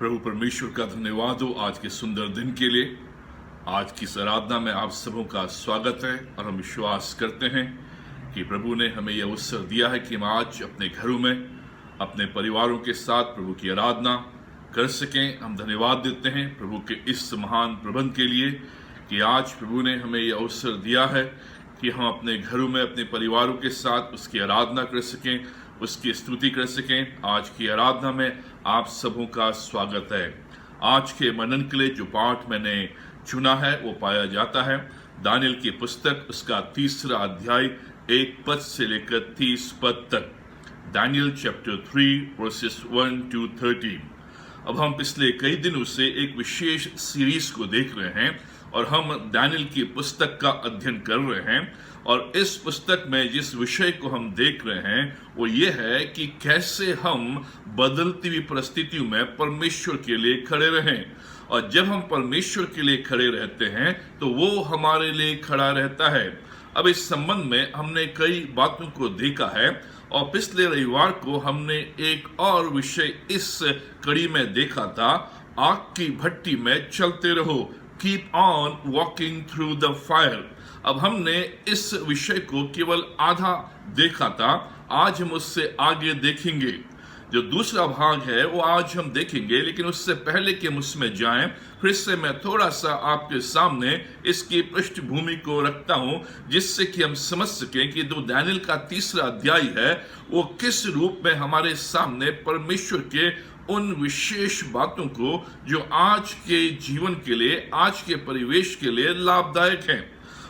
प्रभु परमेश्वर का धन्यवाद हो आज के सुंदर दिन के लिए। आज की इस आराधना में आप सबों का स्वागत है और हम विश्वास करते हैं कि प्रभु ने हमें यह अवसर दिया है कि हम आज अपने घरों में अपने परिवारों के साथ प्रभु की आराधना कर सकें। हम धन्यवाद देते हैं प्रभु के इस महान प्रबंध के लिए कि आज प्रभु ने हमें यह अवसर दिया है कि हम अपने घरों में अपने परिवारों के साथ उसकी आराधना कर सकें, उसकी स्तुति कर सकें। आज की आराधना में आप सबों का स्वागत है। आज के मनन के लिए जो पाठ मैंने चुना है वो पाया जाता है दानियल की पुस्तक उसका 3 अध्याय 1 पद से लेकर 30 पद तक। Daniel chapter 3 verses 1 to 13। अब हम पिछले कई दिनों से एक विशेष सीरीज को देख रहे हैं और हम दानियल की पुस्तक का अध्ययन कर रहे हैं। और इस पुस्तक में जिस विषय को हम देख रहे हैं वो ये है कि कैसे हम बदलती हुई परिस्थितियों में परमेश्वर के लिए खड़े रहें। और जब हम परमेश्वर के लिए खड़े रहते हैं तो वो हमारे लिए खड़ा रहता है। अब इस संबंध में हमने कई बातों को देखा है और पिछले रविवार को हमने एक और विषय इस कड़ी में देखा था, आग की भट्टी में चलते रहो, keep on walking through the fire. अब हमने इस विषय को केवल आधा देखा था, आज हम उससे आगे देखेंगे। जो दूसरा भाग है वो आज हम देखेंगे, लेकिन उससे पहले कि हम उसमें जाएं फिर से मैं थोड़ा सा आपके सामने इसकी पृष्ठभूमि को रखता हूं जिससे कि हम समझ सकें कि जो दानियल का 3 अध्याय है वो किस रूप में हमारे सामने परमेश्वर के उन विशेष बातों को जो आज के जीवन के लिए, आज के परिवेश के लिए लाभदायक है।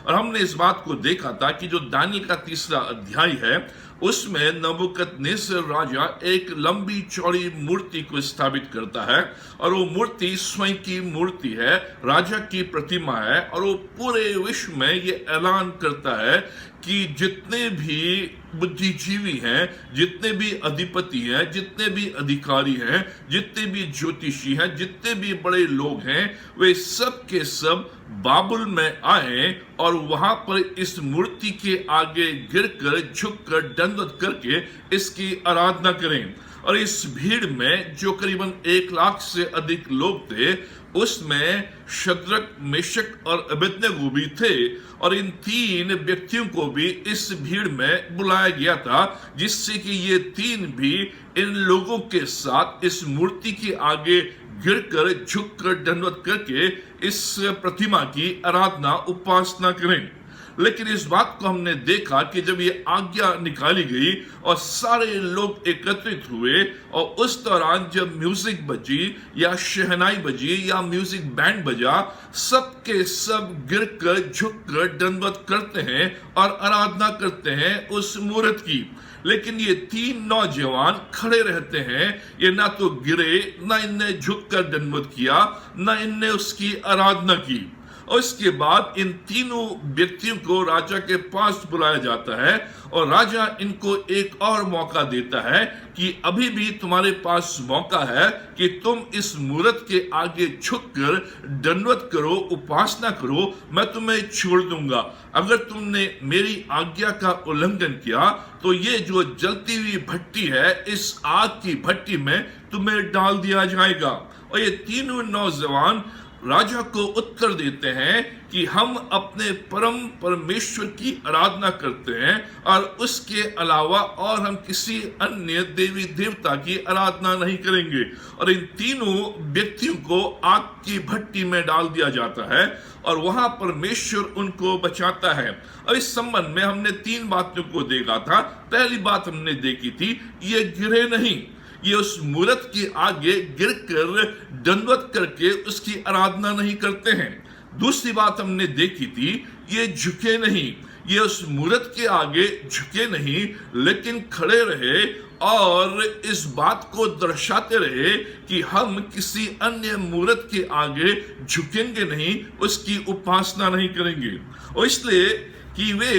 और हमने इस बात को देखा था कि जो दानियल का 3 अध्याय है उसमें नबूकदनेस्सर राजा एक लंबी चौड़ी मूर्ति को स्थापित करता है और वो मूर्ति स्वयं की मूर्ति है, राजा की प्रतिमा है। और वो पूरे विश्व में ये ऐलान करता है कि जितने भी बुद्धिजीवी हैं, जितने भी अधिपति हैं, जितने भी अधिकारी हैं, जितने भी ज्योतिषी हैं, जितने भी बड़े लोग हैं, वे सब के सब बाबुल में आए और वहां पर इस मूर्ति के आगे गिरकर, झुककर, दंडवत करके इसकी आराधना करें। और इस भीड़ में जो करीबन 1 लाख से अधिक लोग थे उसमें शद्रक, मेशक और अबेदनगो भी थे। और इन 3 व्यक्तियों को भी इस भीड़ में बुलाया गया था जिससे कि ये 3 भी इन लोगों के साथ इस मूर्ति के आगे गिरकर, झुककर, दंडवत करके इस प्रतिमा की आराधना, उपासना करें। लेकिन इस बात को हमने देखा कि जब ये आज्ञा निकाली गई और सारे लोग एकत्रित हुए और उस दौरान जब म्यूजिक बजी या शहनाई बजी या म्यूजिक बैंड बजा, सब के सब गिरकर, झुककर, दंडवत करते हैं और आराधना करते हैं उस मूर्त की। लेकिन ये 3 नौजवान खड़े रहते हैं, ये ना तो गिरे, ना इनने झुककर दंडवत किया, ना इनने उसकी आराधना की। और इसके बाद इन तीनों व्यक्तियों को राजा के पास बुलाया जाता है और राजा इनको एक और मौका देता है कि अभी भी तुम्हारे पास मौका है कि तुम इस मूर्त के आगे झुककर दंडवत करो, उपासना करो, मैं तुम्हें छोड़ दूंगा। अगर तुमने मेरी आज्ञा का उल्लंघन किया तो ये जो जलती हुई भट्टी है, इस आग की भट्टी में तुम्हें डाल दिया जाएगा। और ये तीनों नौजवान राजा को उत्तर देते हैं कि हम अपने परम परमेश्वर की आराधना करते हैं और उसके अलावा और हम किसी अन्य देवी देवता की आराधना नहीं करेंगे। और इन तीनों व्यक्तियों को आग की भट्टी में डाल दिया जाता है और वहां परमेश्वर उनको बचाता है। और इस संबंध में हमने 3 बातों को देखा था। पहली बात हमने देखी थी, ये गिरे नहीं, ये उस मूर्त के आगे गिरकर, दंडवत करके उसकी आराधना नहीं करते हैं। दूसरी बात हमने देखी थी, ये झुके नहीं, ये उस मूर्त के आगे झुके नहीं लेकिन खड़े रहे और इस बात को दर्शाते रहे कि हम किसी अन्य मूर्त के आगे झुकेंगे नहीं, उसकी उपासना नहीं करेंगे। और इसलिए कि वे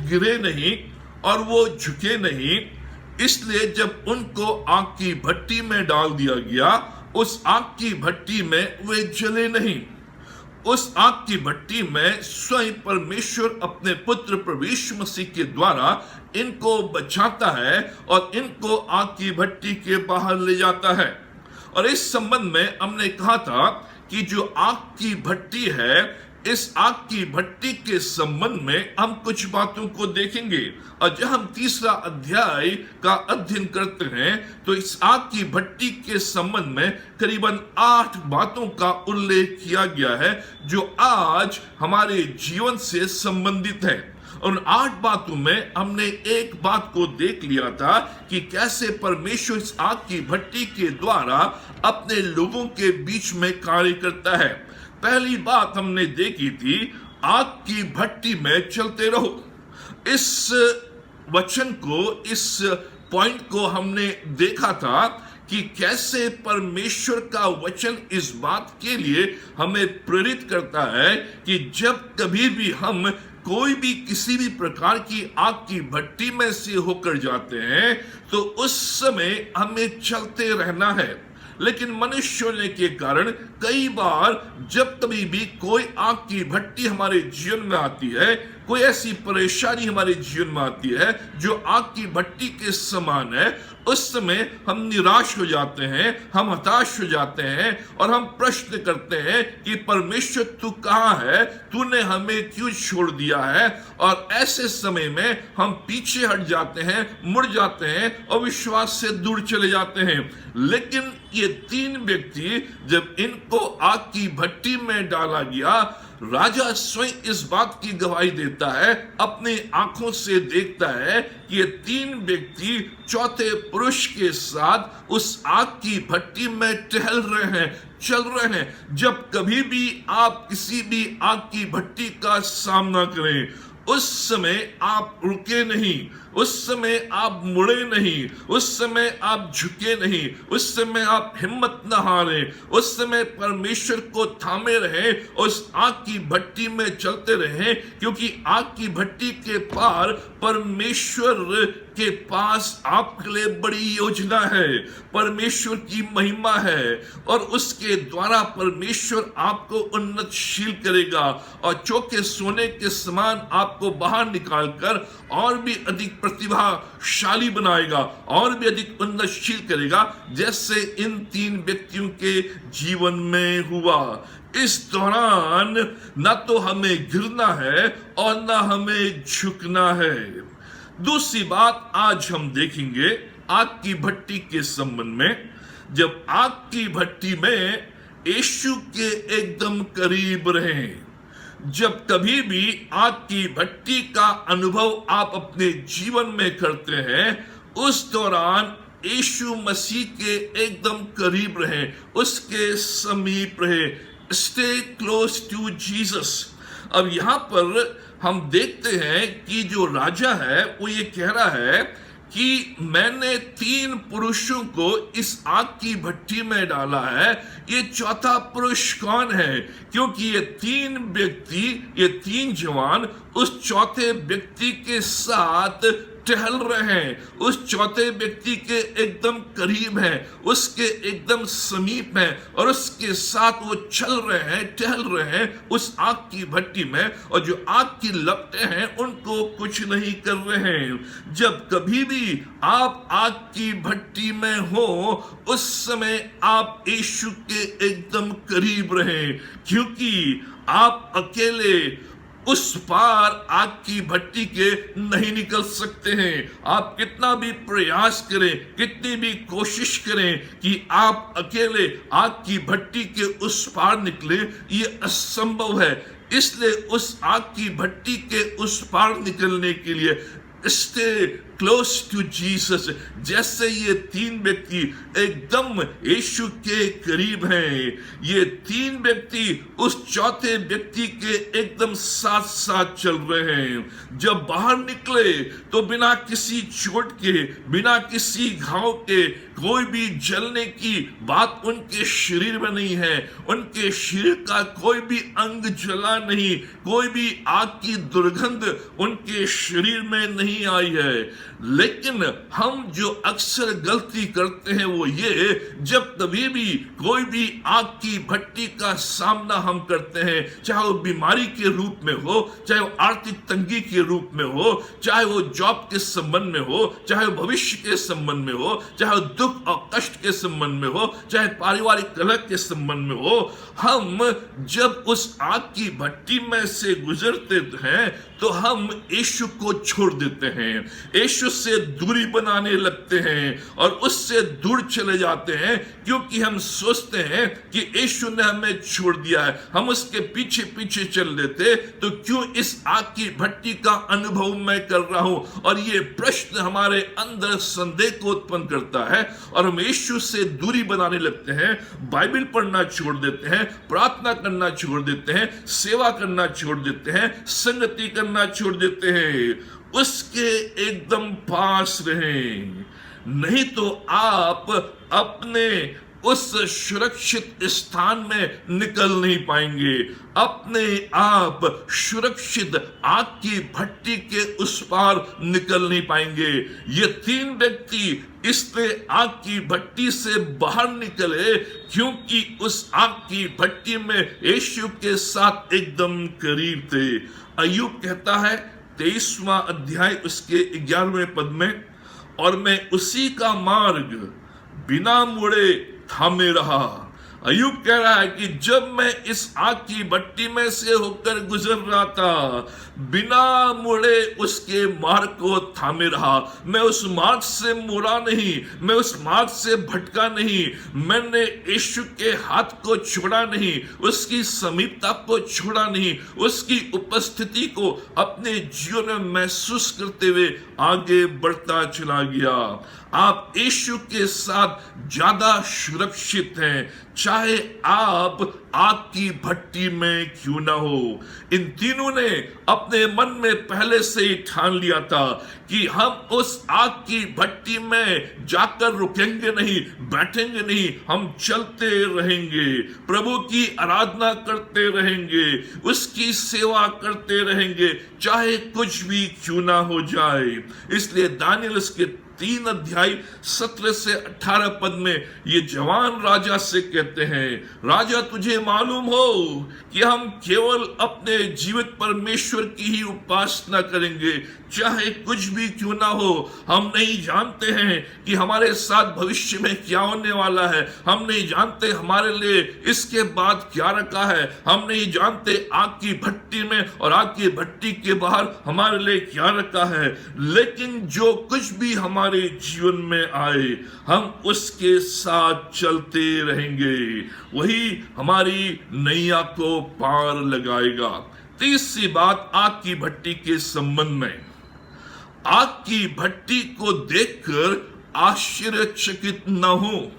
गिरे नहीं और वो झुके नहीं, इसलिए जब उनको आग की भट्टी में डाल दिया गया, उस आग की भट्टी में वे जले नहीं। उस आग की भट्टी में स्वयं परमेश्वर अपने पुत्र प्रभु यीशु मसीह के द्वारा इनको बचाता है और इनको आग की भट्टी के बाहर ले जाता है। और इस संबंध में हमने कहा था कि जो आग की भट्टी है, इस आग की भट्टी के संबंध में हम कुछ बातों को देखेंगे। और जब हम तीसरा अध्याय का अध्ययन करते हैं तो इस आग की भट्टी के संबंध में करीबन 8 बातों का उल्लेख किया गया है जो आज हमारे जीवन से संबंधित है। उन 8 बातों में हमने एक बात को देख लिया था कि कैसे परमेश्वर इस आग की भट्टी के द्वारा अपने लोगों के बीच में कार्य करता है। पहली बात हमने देखी थी, आग की भट्टी में चलते रहो। इस वचन को, इस पॉइंट को हमने देखा था कि कैसे परमेश्वर का वचन इस बात के लिए हमें प्रेरित करता है कि जब कभी भी हम कोई भी किसी भी प्रकार की आग की भट्टी में से होकर जाते हैं तो उस समय हमें चलते रहना है। लेकिन मनुष्य होने के कारण कई बार जब कभी भी कोई आग की भट्टी हमारे जीवन में आती है, कोई ऐसी परेशानी हमारे जीवन में आती है जो आग की भट्टी के समान है, उस समय हम निराश हो जाते हैं, हम हताश हो जाते हैं और हम प्रश्न करते हैं कि परमेश्वर तू कहाँ है, तूने हमें क्यों छोड़ दिया है। और ऐसे समय में हम पीछे हट जाते हैं, मुड़ जाते हैं और विश्वास से दूर चले जाते हैं। लेकिन ये 3 व्यक्ति जब इनको आग की भट्टी में डाला गया, राजा स्वयं इस बात की गवाही देता है, अपनी आंखों से देखता है कि ये 3 व्यक्ति चौथे पुरुष के साथ उस आग की भट्टी में टहल रहे हैं, चल रहे हैं। जब कभी भी आप किसी भी आग की भट्टी का सामना करें, उस समय आप रुके नहीं, उस समय आप मुड़े नहीं, उस समय आप झुके नहीं, उस समय आप हिम्मत न हारें, उस समय परमेश्वर को थामे रहें, उस आग की भट्टी में चलते रहें, क्योंकि आग की भट्टी के पार परमेश्वर के पास आपके लिए बड़ी योजना है, परमेश्वर की महिमा है और उसके द्वारा परमेश्वर आपको उन्नतशील करेगा और चौके सोने के समान आपको बाहर निकालकर और भी अधिक प्रतिभाशाली बनाएगा और भी अधिक उन्नतशील करेगा, जैसे इन 3 व्यक्तियों के जीवन में हुआ। इस दौरान ना तो हमें गिरना है और ना हमें झुकना है। दूसरी बात आज हम देखेंगे आग की भट्टी के संबंध में। जब आग की भट्टी में यीशु के एकदम करीब रहें। जब कभी भी आग की भट्टी का अनुभव आप अपने जीवन में करते हैं, उस दौरान यीशु मसीह के एकदम करीब रहें, उसके समीप रहें। Stay close to Jesus. अब यहां पर हम देखते हैं कि जो राजा है वो ये कह रहा है कि मैंने 3 पुरुषों को इस आग की भट्टी में डाला है, ये चौथा पुरुष कौन है? क्योंकि ये 3 व्यक्ति, ये 3 जवान उस चौथे व्यक्ति के साथ टहल रहे हैं, उस चौथे व्यक्ति के एकदम करीब हैं, उसके एकदम समीप हैं और उसके साथ वो चल रहे हैं, टहल रहे हैं उस आग की भट्टी में, और जो आग की लपटें हैं उनको कुछ नहीं कर रहे हैं। जब कभी भी आप आग की भट्टी में हो, उस समय आप यीशु के एकदम करीब रहें, क्योंकि आप अकेले उस पार आग की भट्टी के नहीं निकल सकते हैं। आप कितना भी प्रयास करें, कितनी भी कोशिश करें कि आप अकेले आग की भट्टी के उस पार निकले, ये असंभव है। इसलिए उस आग की भट्टी के उस पार निकलने के लिए स्टे क्लोज टू जीसस। जैसे ये 3 व्यक्ति एकदम यीशु के करीब हैं, ये 3 व्यक्ति उस चौथे व्यक्ति के एकदम साथ साथ चल रहे हैं। जब बाहर निकले तो बिना किसी चोट के, बिना किसी घाव के, कोई भी जलने की बात उनके शरीर में नहीं है, उनके शरीर का कोई भी अंग जला नहीं, कोई भी आग की दुर्गंध उनके शरीर में नहीं आई है। लेकिन हम जो अक्सर गलती करते हैं वो ये, जब कभी भी कोई भी आग की भट्टी का सामना हम करते हैं, चाहे वो बीमारी के रूप में हो, चाहे वो आर्थिक तंगी के रूप में हो, चाहे वो जॉब के संबंध में हो, चाहे वो भविष्य के संबंध में हो, चाहे वो दुख और कष्ट के संबंध में हो, चाहे पारिवारिक कलह के संबंध में हो, हम जब उस आग की भट्टी में से गुजरते हैं तो हम यीशु को छोड़ देते हैं, यीशु से दूरी बनाने लगते हैं और उससे दूर चले जाते हैं, क्योंकि हम सोचते हैं कि यीशु ने हमें छोड़ दिया है, हम उसके पीछे पीछे चल देते तो क्यों इस आग की भट्टी का अनुभव मैं कर रहा हूं। और ये प्रश्न हमारे अंदर संदेह को उत्पन्न करता है और हम यीशु से दूरी बनाने लगते हैं, बाइबल पढ़ना छोड़ देते हैं, प्रार्थना करना छोड़ देते हैं, सेवा करना छोड़ देते हैं, संगति करना छोड़ देते हैं। उसके एकदम पास रहें, नहीं तो आप अपने उस सुरक्षित स्थान में निकल नहीं पाएंगे, अपने आप सुरक्षित आग की भट्टी के उस पार निकल नहीं पाएंगे। ये 3 व्यक्ति इसलिए आग की भट्टी से बाहर निकले क्योंकि उस आग की भट्टी में यीशु के साथ एकदम करीब थे। अय्यूब कहता है 23वां अध्याय उसके 11वें पद में, और मैं उसी का मार्ग बिना मुड़े थामे रहा। अय्यूब कह रहा है कि जब मैं इस आग की भट्टी में से होकर गुजर रहा था, बिना मुड़े उसके मार्ग को थामे रहा। मैं उस मार्ग से मुड़ा नहीं, मैं उस मार्ग से भटका नहीं, मैंने यीशु के हाथ को छोड़ा नहीं, उसकी समीपता को छोड़ा नहीं, उसकी उपस्थिति को अपने जीवन में महसूस करते हुए आगे बढ़ता चला गया। आप यीशु के साथ ज्यादा सुरक्षित हैं, चाहे आप आग की भट्टी में क्यों ना हो। इन तीनों ने अपने मन में पहले से ही ठान लिया था कि हम उस आग की भट्टी में जाकर रुकेंगे नहीं, बैठेंगे नहीं, हम चलते रहेंगे, प्रभु की आराधना करते रहेंगे, उसकी सेवा करते रहेंगे, चाहे कुछ भी क्यों ना हो जाए। इसलिए दानियेल उसके 3 अध्याय 17 से 18 पद में ये जवान राजा से कहते हैं, राजा तुझे मालूम हो कि हम केवल अपने जीवित परमेश्वर की ही उपासना करेंगे, चाहे कुछ भी क्यों ना हो। हम नहीं जानते हैं कि हमारे साथ भविष्य में क्या होने वाला है, हम नहीं जानते हमारे लिए इसके बाद क्या रखा है, हम नहीं जानते आग की भट्टी में और आग की भट्टी के बाहर हमारे लिए क्या रखा है। लेकिन जो कुछ भी हमारे जीवन में आए, हम उसके साथ चलते रहेंगे, वही हमारी नैया को पार लगाएगा। तीसरी बात आग की भट्टी के संबंध में, आग की भट्टी को देखकर आश्चर्यचकित न हो।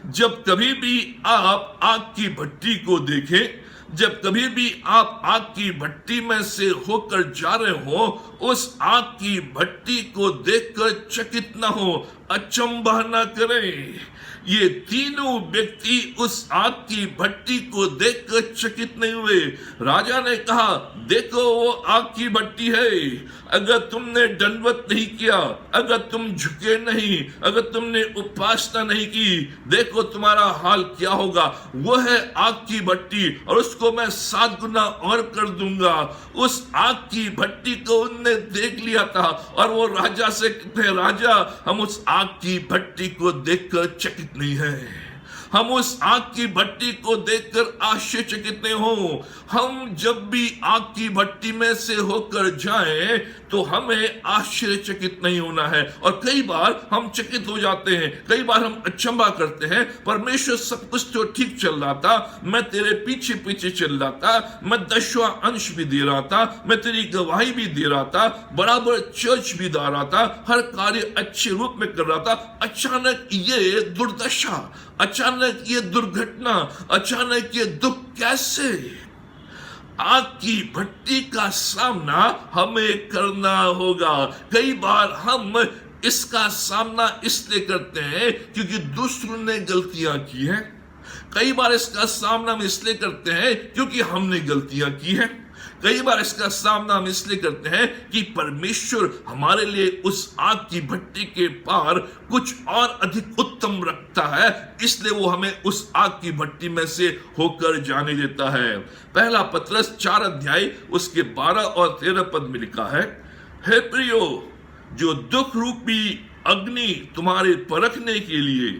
जब कभी भी आप आग की भट्टी को देखें, जब कभी भी आप आग की भट्टी में से होकर जा रहे हो, उस आग की भट्टी को देखकर चकित न हो, अचंभा न करें। ये तीनों व्यक्ति उस आग की भट्टी को देखकर चकित नहीं हुए। राजा ने कहा, देखो वो आग की भट्टी है, अगर तुमने दंडवत नहीं किया, अगर तुम झुके नहीं, अगर तुमने उपासना नहीं की, देखो तुम्हारा हाल क्या होगा। वो है आग की भट्टी और उसको मैं 7 गुना और कर दूंगा। उस आग की भट्टी को उनने देख लिया था और वो राजा से कहते, राजा हम उस आग की भट्टी को देखकर चकित नहीं है, हम उस आग की भट्टी को देखकर आश्चर्यचकित नहीं हो। हम जब भी आग की भट्टी में से होकर जाएं तो हमें आश्चर्यचकित नहीं होना है। और कई बार हम चकित हो जाते हैं, कई बार हम अचंभा करते हैं, परमेश्वर सब कुछ तो ठीक चल रहा था, मैं तेरे पीछे पीछे चल रहा था, मैं 10वां अंश भी दे रहा था, मैं तेरी गवाही भी दे रहा था, बराबर चर्च भी दा रहा था, हर कार्य अच्छे रूप में कर रहा था। अचानक ये दुर्दशा, अचानक ये दुर्घटना, अचानक ये दुख कैसे? आग की भट्टी का सामना हमें करना होगा। कई बार हम इसका सामना इसलिए करते हैं क्योंकि दूसरों ने गलतियां की हैं, कई बार इसका सामना हम इसलिए करते हैं क्योंकि हमने गलतियां की हैं, कई बार इसका सामना हम इसलिए करते हैं कि परमेश्वर हमारे लिए उस आग की भट्टी के पार कुछ और अधिक उत्तम रखता है, इसलिए वो हमें उस आग की भट्टी में से होकर जाने देता है। पहला पतरस 4 अध्याय उसके 12 और 13 पद में लिखा है, हे प्रियो, जो दुख रूपी अग्नि तुम्हारे परखने के लिए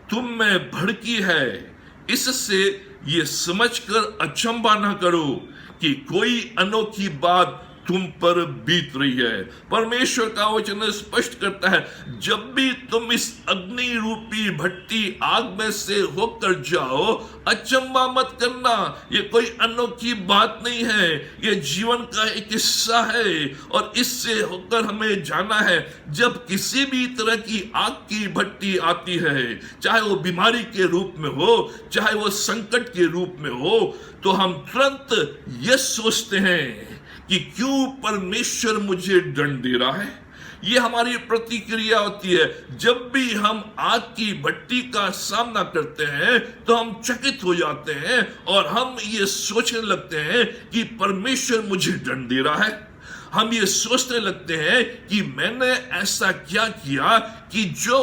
तुम में भड़की है, इससे ये समझकर अचंभा न करो कि कोई अनोखी बात तुम पर बीत रही है। परमेश्वर का वचन स्पष्ट करता है, जब भी तुम इस अग्नि रूपी भट्टी आग में से होकर जाओ, अचंभा मत करना। ये कोई अनोखी बात नहीं है, ये जीवन का एक हिस्सा है और इससे होकर हमें जाना है। जब किसी भी तरह की आग की भट्टी आती है, चाहे वो बीमारी के रूप में हो, चाहे वो संकट के रूप में हो, तो हम तुरंत ये सोचते हैं कि क्यों परमेश्वर मुझे दंड दे रहा है। ये हमारी प्रतिक्रिया होती है। जब भी हम आग की भट्टी का सामना करते हैं तो हम चकित हो जाते हैं और हम ये सोचने लगते हैं कि परमेश्वर मुझे दंड दे रहा है। हम ये सोचने लगते हैं कि मैंने ऐसा क्या किया कि जो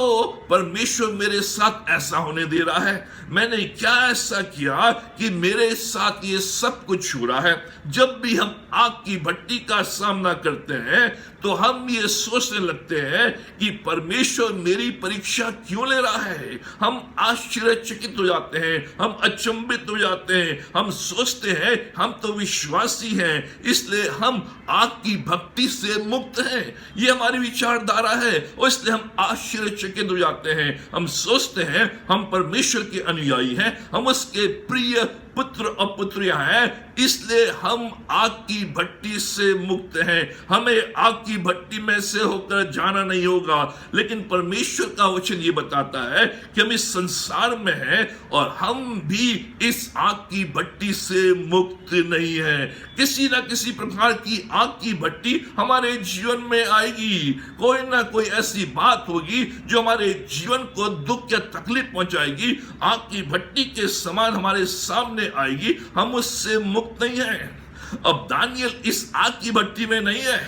परमेश्वर मेरे साथ ऐसा होने दे रहा है। मैंने क्या ऐसा किया कि मेरे साथ ये सब कुछ हो रहा है। जब भी हम आग की भट्टी का सामना करते हैं तो हम ये सोचने लगते हैं कि परमेश्वर मेरी परीक्षा क्यों ले रहा है। हम आश्चर्यचकित हो जाते हैं, हम अचंभित हो जाते हैं, हम सोचते हैं हम तो विश्वासी हैं, इसलिए हम आग की भक्ति से मुक्त हैं। ये हमारी विचारधारा है और इसलिए हम आश्चर्यचकित हो जाते हैं। हम सोचते हैं हम परमेश्वर के अनुयायी हैं, हम उसके प्रिय पुत्र और पुत्रियां हैं, इसलिए हम आग की भट्टी से मुक्त हैं। हमें आग की भट्टी में से होकर जाना नहीं होगा। लेकिन परमेश्वर का वचन ये बताता है कि हम इस संसार में हैं और हम भी इस आग की भट्टी से मुक्त नहीं हैं। किसी ना किसी प्रकार की आग की भट्टी हमारे जीवन में आएगी। कोई ना कोई ऐसी बात होगी जो हमारे जीवन को दुख या तकलीफ पहुंचाएगी। आग की भट्टी के समान हमारे सामने आएगी, हम उससे मुक्त नहीं हैं। अब दानियल इस आग की भट्टी में नहीं है।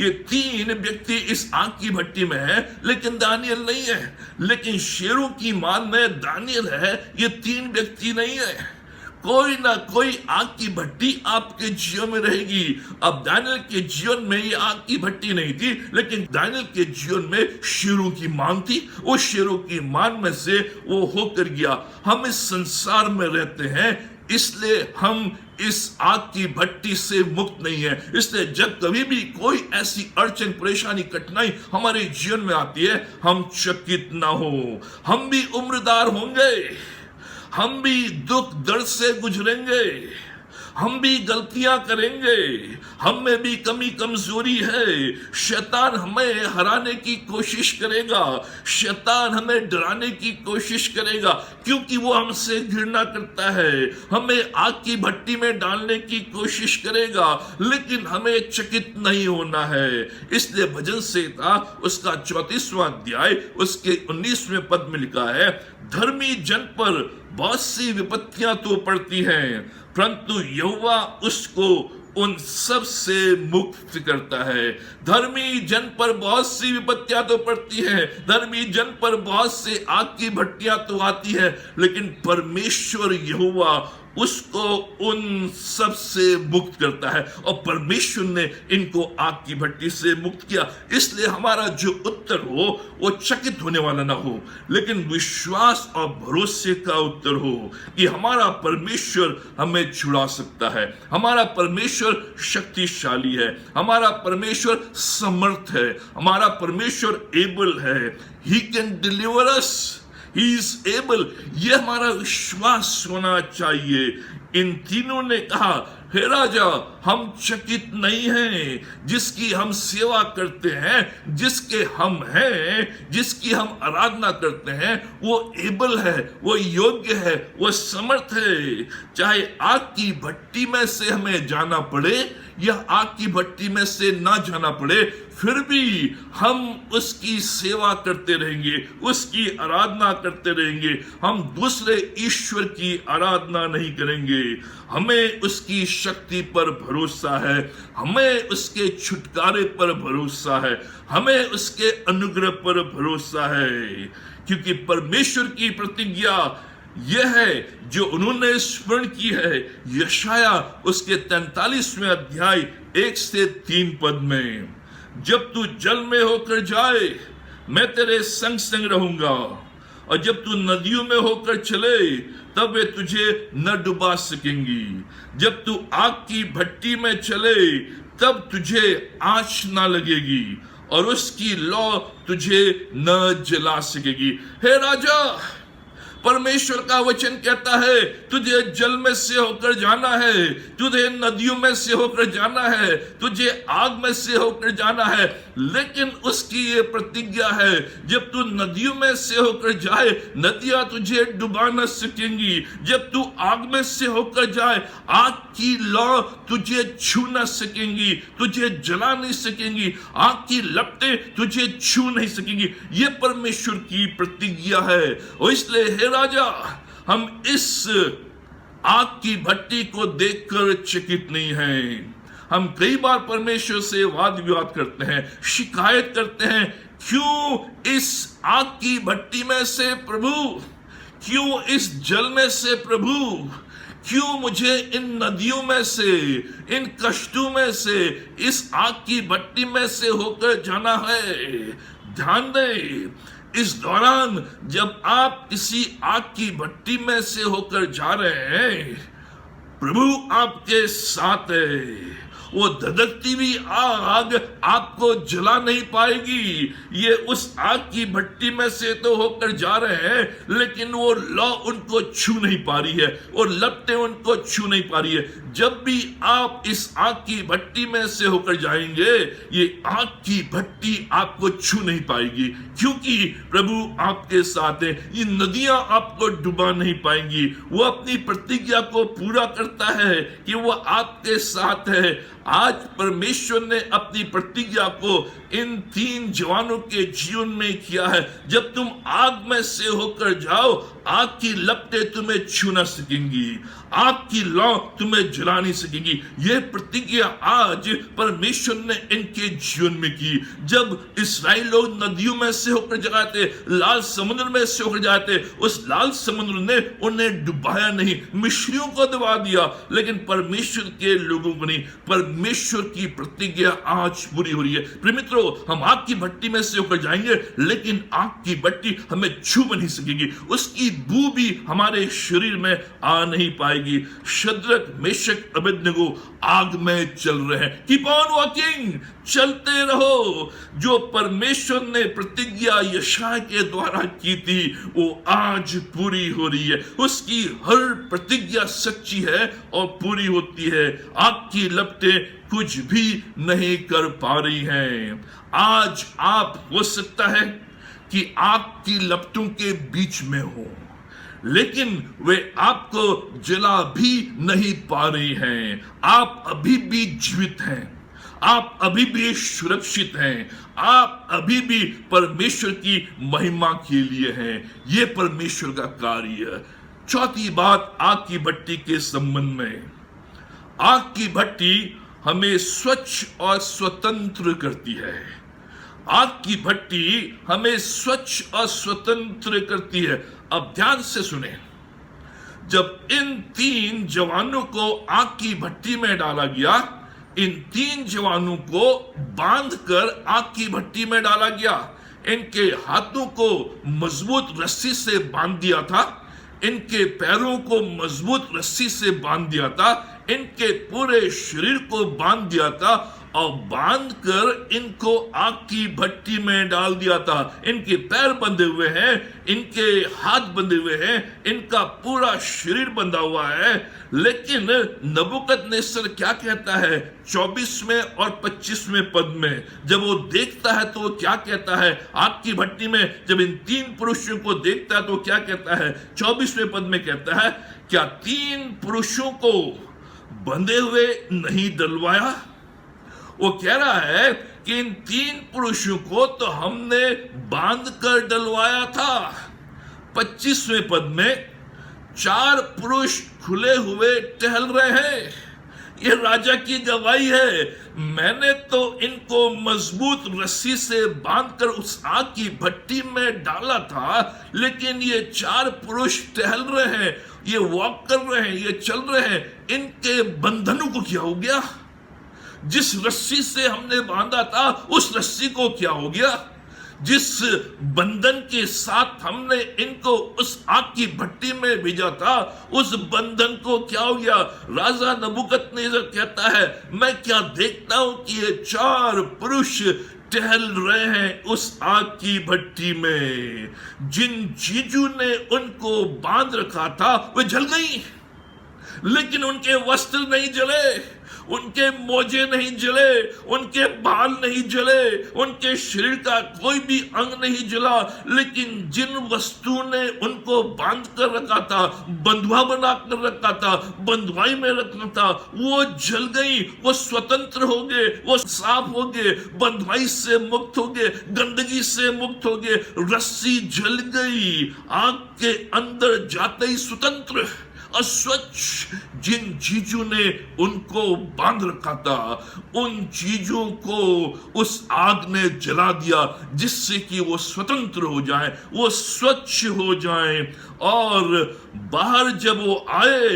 ये 3 व्यक्ति इस आग की भट्टी में है, लेकिन दानियल नहीं है। लेकिन शेरों की मान में दानियल है, ये 3 व्यक्ति नहीं है। कोई ना कोई आग की भट्टी आपके जीवन में रहेगी। अब दानियल के जीवन में ये आग की भट्टी नहीं थी, लेकिन दानियल के जीवन में शेरों की मान थी। उस शेरों की मान में से वो होकर गया। हम इस संसार में रहते हैं, इसलिए हम इस आग की भट्टी से मुक्त नहीं है। इसलिए जब कभी भी कोई ऐसी अड़चन, परेशानी, कठिनाई हमारे जीवन में आती है, हम चकित ना हो। हम भी उम्रदार होंगे, हम भी दुख दर्द से गुजरेंगे, हम भी गलतियां करेंगे, हम में भी कमी कमजोरी है। शैतान हमें हराने की कोशिश करेगा, शैतान हमें डराने की कोशिश करेगा, क्योंकि वो हमसे घृणा करता है। हमें आग की भट्टी में डालने की कोशिश करेगा, लेकिन हमें चकित नहीं होना है। इसलिए भजन संहिता उसका 34वां अध्याय उसके 19वें पद में लिखा है, धर्मी जन पर बहुत सी विपत्तियां तो पड़ती हैं, परंतु यहोवा उसको उन सब से मुक्त करता है। धर्मी जन पर बहुत सी विपत्तियां तो पड़ती हैं, धर्मी जन पर बहुत से आग की भट्टियां तो आती है, लेकिन परमेश्वर यहोवा उसको उन सब से मुक्त करता है। और परमेश्वर ने इनको आग की भट्टी से मुक्त किया। इसलिए हमारा जो उत्तर हो वो चकित होने वाला ना हो, लेकिन विश्वास और भरोसे का उत्तर हो कि हमारा परमेश्वर हमें छुड़ा सकता है, हमारा परमेश्वर शक्तिशाली है, हमारा परमेश्वर समर्थ है, हमारा परमेश्वर एबल है। He can deliver us, He is able। ये हमारा विश्वास होना चाहिए। इन तीनों ने कहा, हे राजा, हम चकित नहीं हैं। जिसकी हम सेवा करते हैं, जिसके हम हैं, जिसकी हम आराधना करते हैं, वो एबल है, वो योग्य है, वो समर्थ है। चाहे आग की भट्टी में से हमें जाना पड़े या आग की भट्टी में से ना जाना पड़े, फिर भी हम उसकी सेवा करते रहेंगे, उसकी आराधना करते रहेंगे। हम दूसरे ईश्वर की आराधना नहीं करेंगे। हमें उसकी शक्ति पर भरोसा है, हमें उसके छुटकारे पर भरोसा है, हमें उसके अनुग्रह पर भरोसा है, क्योंकि परमेश्वर की प्रतिज्ञा यह है जो उन्होंने स्मरण की है यशाया उसके 43वें अध्याय 1 से 3 पद में, जब तू जल में होकर जाए मैं तेरे संग संग रहूंगा, और जब तू नदियों में होकर चले तब वे तुझे न डुबा सकेंगी, जब तू आग की भट्टी में चले तब तुझे आँच ना लगेगी, और उसकी लौ तुझे न जला सकेगी। हे राजा, परमेश्वर का वचन कहता है तुझे जल में से होकर जाना है, तुझे नदियों में से होकर जाना है, तुझे आग में से होकर जाना है, लेकिन उसकी ये प्रतिज्ञा है जब तू नदियों में से होकर जाए नदियां तुझे डुबा न सकेंगी, जब तू आग में से होकर जाए आग की लौ तुझे छू न सकेंगी, तुझे जला नहीं सकेंगी, आग की लपटें तुझे छू नहीं सकेंगी। ये परमेश्वर की प्रतिज्ञा है। और इसलिए हे राजा, हम इस आग की भट्टी को देखकर चकित नहीं हैं। हम कई बार परमेश्वर से वाद विवाद करते हैं, शिकायत करते हैं, क्यों इस आग की भट्टी में से प्रभु, क्यों इस जल में से प्रभु, क्यों मुझे इन नदियों में से, इन कष्टों में से, इस आग की भट्टी में से होकर जाना है। ध्यान दें, इस दौरान जब आप किसी आग की भट्टी में से होकर जा रहे हैं, प्रभु आपके साथ है। वो धधकती हुई आग आपको जला नहीं पाएगी। ये उस आग की भट्टी में से तो होकर जा रहे हैं, लेकिन वो लौ उनको छू नहीं पा रही है और लपटें उनको छू नहीं पा रही है। जब भी आप इस आग की भट्टी में से होकर जाएंगे, ये आग की भट्टी आपको छू नहीं पाएगी, क्योंकि प्रभु आपके साथ है। ये नदियां आपको डुबा नहीं पाएंगी। वो अपनी प्रतिज्ञा को पूरा करता है कि वो आपके साथ है। आज परमेश्वर ने अपनी प्रतिज्ञा को इन 3 जवानों के जीवन में किया है। जब तुम आग में से होकर जाओ, आग की लपटें तुम्हें छू न सकेंगी, आग की लौ तुम्हें जला नहीं सकेंगी। यह प्रतिज्ञा आज परमेश्वर ने इनके जीवन में की। जब इस्राएल लोग नदियों में से होकर जाते, लाल समुद्र में से होकर जाते, उस लाल समुद्र ने उन्हें डुबाया नहीं, मिस्रियों को दबा दिया, लेकिन परमेश्वर के लोगों को नहीं। परमेश्वर की प्रतिज्ञा आज पूरी हो रही है। प्रिय मित्रों, हम आग की भट्टी में से होकर जाएंगे, लेकिन आग की भट्टी हमें छू नहीं सकेगी, उसकी बू भी हमारे शरीर में आ नहीं पाएगी। शद्रक, मेशक, अबेदनगो आग में चल रहे हैं। कीप ऑन वॉकिंग, चलते रहो। जो परमेश्वर ने प्रतिज्ञा यशायाह के द्वारा की थी, वो आज पूरी हो रही है। उसकी हर प्रतिज्ञा सच्ची है और पूरी होती है। आग की लपटें कुछ भी नहीं कर पा रही हैं। आज आप हो सकता है कि आग की लपटों के बीच में हो, लेकिन वे आपको जला भी नहीं पा रही हैं। आप अभी भी जीवित हैं, आप अभी भी सुरक्षित हैं, आप अभी भी परमेश्वर की महिमा के लिए हैं। यह परमेश्वर का कार्य है। चौथी बात, आग की भट्टी के संबंध में। आग की भट्टी हमें स्वच्छ और स्वतंत्र करती है। आग की भट्टी हमें स्वच्छ और स्वतंत्र करती है। अब ध्यान से सुने, जब इन 3 जवानों को आग की भट्टी में डाला गया, इन 3 जवानों को बांधकर आग की भट्टी में डाला गया। इनके हाथों को मजबूत रस्सी से बांध दिया था, इनके पैरों को मजबूत रस्सी से बांध दिया था, इनके पूरे शरीर को बांध दिया था और बांधकर इनको आग की भट्टी में डाल दिया था। इनके पैर बंधे हुए हैं, इनके हाथ बंधे हुए हैं, इनका पूरा शरीर बंधा हुआ है। लेकिन नबूकदनेस्सर क्या कहता है 24वें और 25वें पद में, जब वो देखता है तो वो क्या कहता है? आग की भट्टी में जब इन 3 पुरुषों को देखता है तो क्या कहता है? 24वें पद में कहता है, क्या 3 पुरुषों को बंधे हुए नहीं डलवाया? वो कह रहा है कि इन 3 पुरुषों को तो हमने बांध कर डलवाया था। 25वें पद में 4 पुरुष खुले हुए टहल रहे हैं। ये राजा की गवाही है, मैंने तो इनको मजबूत रस्सी से बांधकर उस आग की भट्टी में डाला था, लेकिन ये 4 पुरुष टहल रहे हैं, ये वॉक कर रहे हैं, ये चल रहे हैं, इनके बंधनों को क्या हो गया? जिस रस्सी से हमने बांधा था उस रस्सी को क्या हो गया? जिस बंधन के साथ हमने इनको उस आग की भट्टी में भेजा था, उस बंधन को क्या हो गया? राजा नबूकदनेस्सर कहता है, मैं क्या देखता हूं कि ये 4 पुरुष टहल रहे हैं उस आग की भट्टी में। जिन चीजों ने उनको बांध रखा था वे जल गई, लेकिन उनके वस्त्र नहीं जले, उनके मोजे नहीं जले, उनके बाल नहीं जले, उनके शरीर का कोई भी अंग नहीं जला, लेकिन जिन वस्तु ने उनको बांध कर रखा था, बंधुआ बना कर रखा था, बंधुआई में रखा था, वो जल गई, वो स्वतंत्र हो गए, वो साफ हो गए, बंधुआई से मुक्त हो गए, गंदगी से मुक्त हो गए, रस्सी जल गई, आग के अंदर जाते ही स्वतंत्र, अस्वच्छ जिन चीजों ने उनको बांध रखा था, उन चीजों को उस आग ने जला दिया, जिससे कि वो स्वतंत्र हो जाए, वो स्वच्छ हो जाए। और बाहर जब वो आए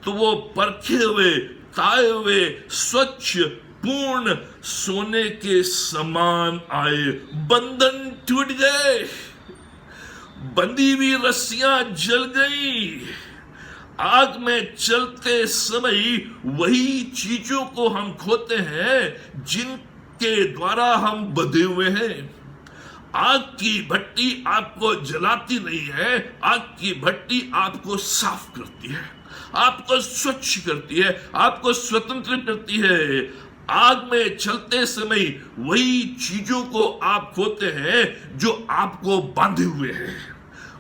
तो वो परखे हुए, ताए हुए, स्वच्छ, पूर्ण सोने के समान आए। बंधन टूट गए, बंधी हुई रस्सियां जल गई। आग में चलते समय वही चीजों को हम खोते हैं जिनके द्वारा हम बंधे हुए हैं। आग की भट्टी आपको जलाती नहीं है, आग की भट्टी आपको साफ करती है, आपको स्वच्छ करती है, आपको स्वतंत्र करती है। आग में चलते समय वही चीजों को आप खोते हैं जो आपको बांधे हुए हैं,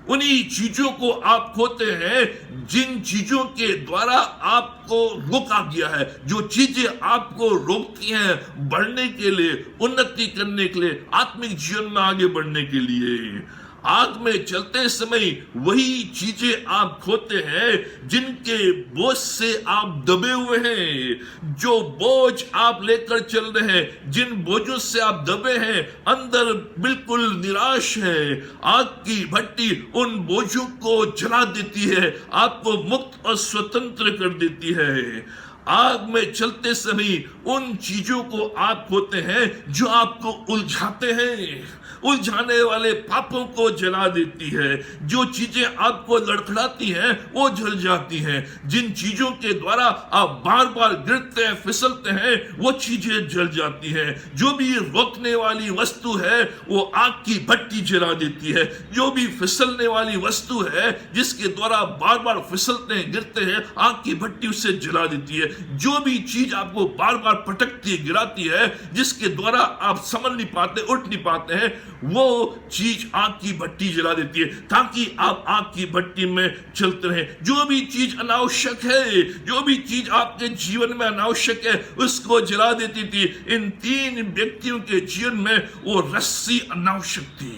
उन्हीं चीजों को आप खोते हैं जिन चीजों के द्वारा आपको रोका गया है, जो चीजें आपको रोकती हैं बढ़ने के लिए, उन्नति करने के लिए, आत्मिक जीवन में आगे बढ़ने के लिए। आग में चलते समय वही चीजें आप खोते हैं जिनके बोझ से आप दबे हुए हैं, जो बोझ आप लेकर चल रहे हैं, जिन बोझों से आप दबे हैं, अंदर बिल्कुल निराश है। आग की भट्टी उन बोझों को जला देती है, आपको मुक्त और स्वतंत्र कर देती है। आग में चलते समय उन चीजों को आप खोते हैं जो आपको उलझाते हैं, उलझाने वाले पापों को जला देती है। जो चीजें आपको लड़खड़ाती हैं वो जल जाती हैं। जिन चीजों के द्वारा आप बार बार गिरते हैं, फिसलते हैं, वो चीजें जल जाती हैं। जो भी रोकने वाली वस्तु है वो आग की भट्टी जला देती है। जो भी फिसलने वाली वस्तु है जिसके द्वारा बार बार फिसलते हैं, गिरते हैं, आग की भट्टी उसे जला देती है। जो भी चीज आपको बार बार पटकती है, गिराती है, जिसके द्वारा आप समझ नहीं पाते, उठ नहीं पाते हैं, वो चीज आग की भट्टी जला देती है, ताकि आप आग की भट्टी में चलते रहें। जो भी चीज अनावश्यक है, जो भी चीज आपके जीवन में अनावश्यक है, उसको जला देती थी। इन 3 व्यक्तियों के जीवन में वो रस्सी अनावश्यक थी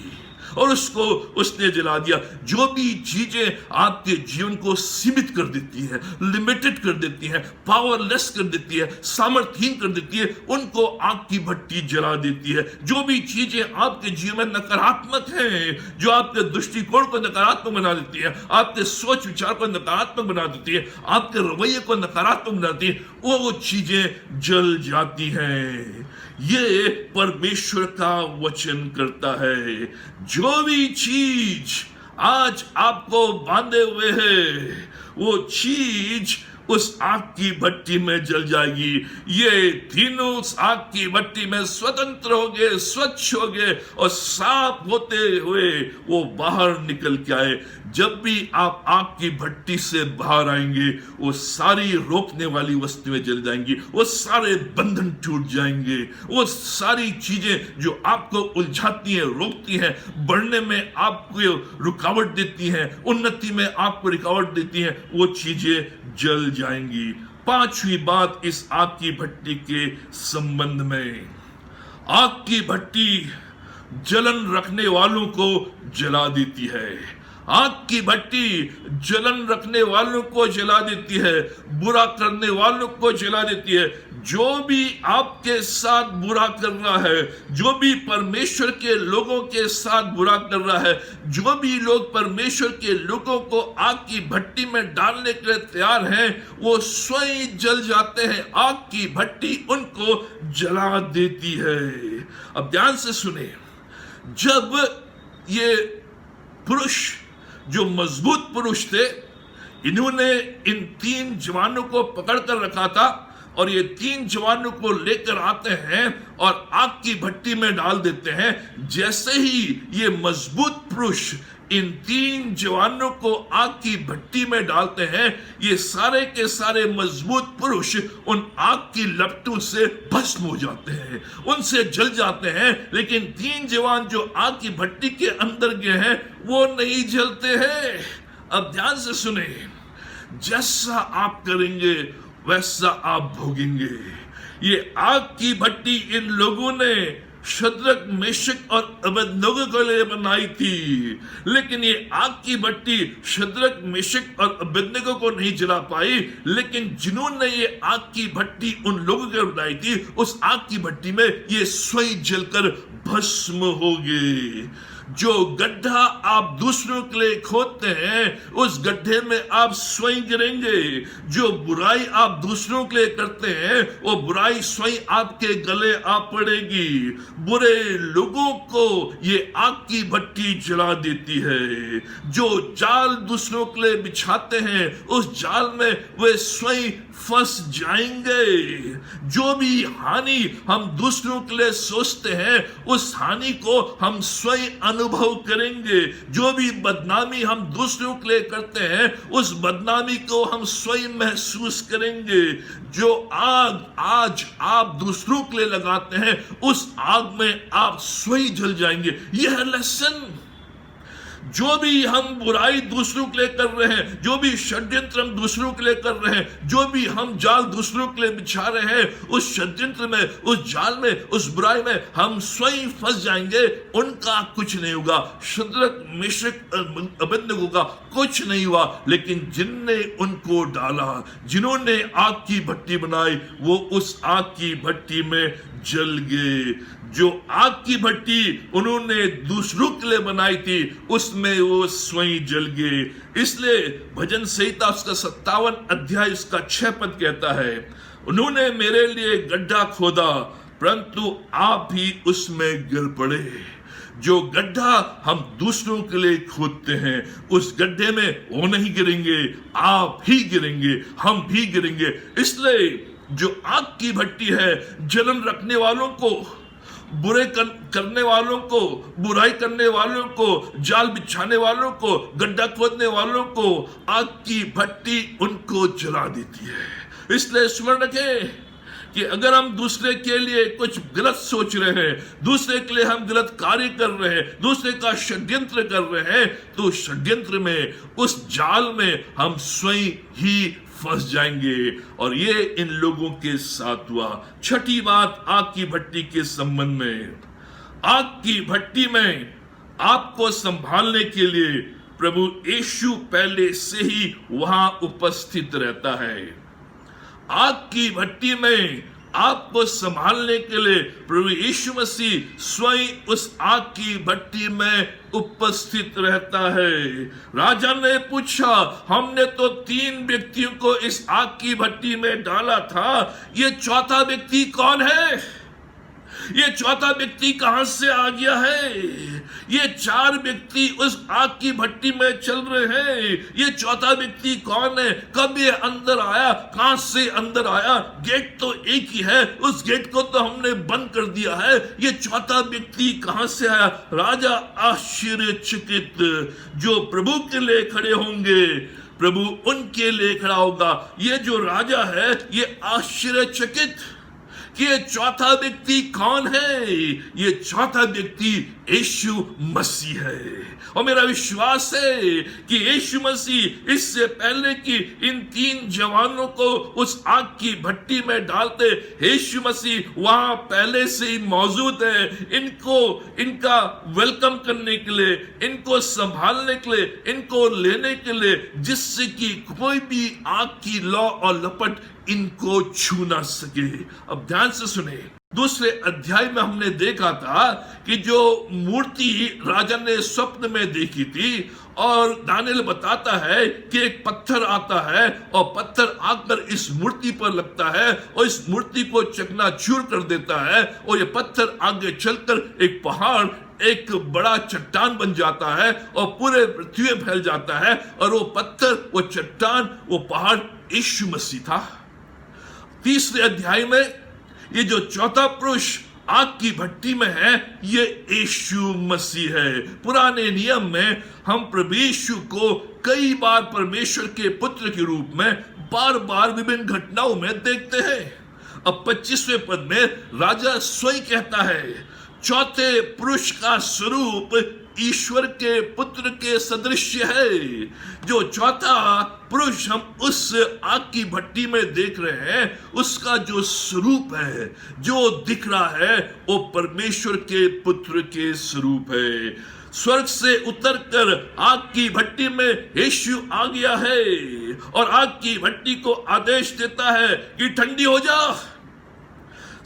और उसको उसने जला दिया। जो भी चीजें आपके जीवन को सीमित कर देती है, लिमिटेड कर देती है, पावरलेस कर देती है, सामर्थ्यहीन कर देती है, उनको आग की भट्टी जला देती है। जो भी चीजें आपके जीवन में नकारात्मक हैं, जो आपके दृष्टिकोण को नकारात्मक बना देती है, आपके सोच विचार को नकारात्मक बना देती है, आपके रवैये को नकारात्मक बनाती है, वो चीजें जल जाती हैं। ये परमेश्वर का वचन करता है। जो भी चीज आज आपको बांधे हुए है वो चीज उस आग की भट्टी में जल जाएगी। ये तीनों उस आग की भट्टी में स्वतंत्र हो गए, स्वच्छ हो गए और साफ होते हुए वो बाहर निकल के आए। जब भी आप आग की भट्टी से बाहर आएंगे वो सारी रोकने वाली वस्तुएं जल जाएंगी, वो सारे बंधन टूट जाएंगे, वो सारी चीजें जो आपको उलझाती हैं, रोकती हैं, बढ़ने में आपको रुकावट देती हैं, उन्नति में आपको रुकावट देती हैं, वो चीजें जल जाएंगी। 5वीं बात इस आग की भट्टी के संबंध में, आग की भट्टी जलन रखने वालों को जला देती है। आग की भट्टी जलन रखने वालों को जला देती है, बुरा करने वालों को जला देती है। जो भी आपके साथ बुरा कर रहा है, जो भी परमेश्वर के लोगों के साथ बुरा कर रहा है, जो भी लोग परमेश्वर के लोगों को आग की भट्टी में डालने के लिए तैयार हैं, वो स्वयं जल जाते हैं। आग की भट्टी उनको जला देती है। अब ध्यान से सुने, जब ये पुरुष जो मजबूत पुरुष थे, इन्होंने इन 3 जवानों को पकड़ कर रखा था और ये 3 जवानों को लेकर आते हैं और आग की भट्टी में डाल देते हैं। जैसे ही ये मजबूत पुरुष इन 3 जवानों को आग की भट्टी में डालते हैं, ये सारे के सारे मजबूत पुरुष उन आग की लपटों से भस्म हो जाते हैं, उनसे जल जाते हैं। लेकिन 3 जवान जो आग की भट्टी के अंदर गए हैं, वो नहीं जलते हैं। अब ध्यान से सुने, जैसा आप करेंगे वैसा आप भोगेंगे। ये आग की भट्टी इन लोगों ने शद्रक, मेशक और अबेदनगो के लिए बनाई थी, लेकिन ये आग की भट्टी शद्रक, मेशक और अबेदनगो को नहीं जला पाई। लेकिन जिन्होंने ये आग की भट्टी उन लोगों के बनाई थी, उस आग की भट्टी में ये स्वयं जलकर भस्म हो गए। जो गड्ढा आप दूसरों के लिए खोदते हैं, उस गड्ढे में आप स्वयं गिरेंगे। जो बुराई आप दूसरों के लिए करते हैं, वो बुराई स्वयं आपके गले आ पड़ेगी। बुरे लोगों को ये आग की भट्टी जला देती है। जो जाल दूसरों के लिए बिछाते हैं, उस जाल में वे स्वयं फंस जाएंगे। जो भी हानि हम दूसरों के लिए सोचते हैं, उस हानि को हम स्वयं अनुभव करेंगे। जो भी बदनामी हम दूसरों के लिए करते हैं, उस बदनामी को हम स्वयं महसूस करेंगे। जो आग आज आप दूसरों के लिए लगाते हैं, उस आग में आप स्वयं जल जाएंगे। यह लेसन, जो भी हम बुराई दूसरों के लिए कर रहे हैं, जो भी षड्यंत्र हम दूसरों के लिए कर रहे हैं, जो भी हम जाल दूसरों के लिए बिछा रहे हैं, उस षड्यंत्र में, उस जाल में, उस बुराई में हम स्वयं फंस जाएंगे। उनका कुछ नहीं होगा, शद्रक, मेशक, अबेदनगो का कुछ नहीं हुआ। लेकिन जिनने उनको डाला, जिन्होंने आग की भट्टी बनाई, वो उस आग की भट्टी में जल गए। जो आग की भट्टी उन्होंने दूसरों के लिए बनाई थी, उसमें वो स्वयं जल गए। इसलिए भजन संहिता उसका 57 अध्याय उसका 6 पद कहता है, उन्होंने मेरे लिए गड्ढा खोदा, परंतु आप भी उसमें गिर पड़े। जो गड्ढा हम दूसरों के लिए खोदते हैं, उस गड्ढे में वो नहीं गिरेंगे, आप ही गिरेंगे, हम भी गिरेंगे। इसलिए जो आग की भट्टी है, जलन रखने वालों को, बुरे करने वालों को, बुराई करने वालों को, जाल बिछाने वालों को, गड्ढा खोदने वालों को, आग की भट्टी उनको जला देती है। इसलिए स्मरण रखें कि अगर हम दूसरे के लिए कुछ गलत सोच रहे हैं, दूसरे के लिए हम गलत कार्य कर रहे हैं, दूसरे का षड्यंत्र कर रहे हैं, तो षड्यंत्र में, उस जाल में हम स्वयं ही फंस जाएंगे। और ये इन लोगों के साथ हुआ। छठी बात आग की भट्टी के संबंध में, आग की भट्टी में आपको संभालने के लिए प्रभु यीशु पहले से ही वहां उपस्थित रहता है। आग की भट्टी में आपको संभालने के लिए प्रभु यीशु मसीह स्वयं उस आग की भट्टी में उपस्थित रहता है। राजा ने पूछा, हमने तो 3 व्यक्तियों को इस आग की भट्टी में डाला था, ये चौथा व्यक्ति कौन है? ये चौथा व्यक्ति कहां से आ गया है? ये 4 व्यक्ति उस आग की भट्टी में चल रहे हैं, ये चौथा व्यक्ति कौन है? कब ये अंदर आया? कहां से अंदर आया? गेट तो एक ही है, उस गेट को तो हमने बंद कर दिया है, ये चौथा व्यक्ति कहां से आया? राजा आश्चर्यचकित, जो प्रभु के लिए खड़े होंगे, प्रभु उनके लिए खड़ा होगा। ये जो राजा है, ये आश्चर्यचकित, कि ये चौथा व्यक्ति कौन है। ये चौथा व्यक्ति यीशु मसीह है। और मेरा विश्वास है कि यीशु मसीह इससे पहले कि इन 3 जवानों को उस आग की भट्टी में डालते, यीशु मसीह वहां पहले से ही मौजूद है, इनका वेलकम करने के लिए, इनको संभालने के लिए, इनको लेने के लिए, जिससे कि कोई भी आग की लौ और लपट इनको छू ना सके। अब ध्यान से सुने, दूसरे अध्याय में हमने देखा था कि जो मूर्ति राजा ने स्वप्न में देखी थी, और दानियल बताता है कि एक पत्थर आता है और पत्थर आकर इस मूर्ति पर लगता है और इस मूर्ति को चकनाचूर कर देता है, और ये पत्थर आगे चलकर एक पहाड़, एक बड़ा चट्टान बन जाता है और पूरे पृथ्वी में फैल जाता है। और वो पत्थर, वो चट्टान, वो पहाड़ यीशु मसीह था। तीसरे अध्याय में ये जो चौथा पुरुष आग की भट्टी में है, ये यीशु मसीह है। पुराने नियम में हम प्रभु यीशु को कई बार परमेश्वर के पुत्र के रूप में बार बार विभिन्न घटनाओं में देखते हैं। अब 25वें पद में राजा स्वयं कहता है, चौथे पुरुष का स्वरूप ईश्वर के पुत्र के सदृश है। जो चौथा पुरुष हम उस आग की भट्टी में देख रहे हैं, उसका जो स्वरूप है, जो दिख रहा है, वो परमेश्वर के पुत्र के स्वरूप है। स्वर्ग से उतरकर आग की भट्टी में यीशु आ गया है और आग की भट्टी को आदेश देता है कि ठंडी हो जा।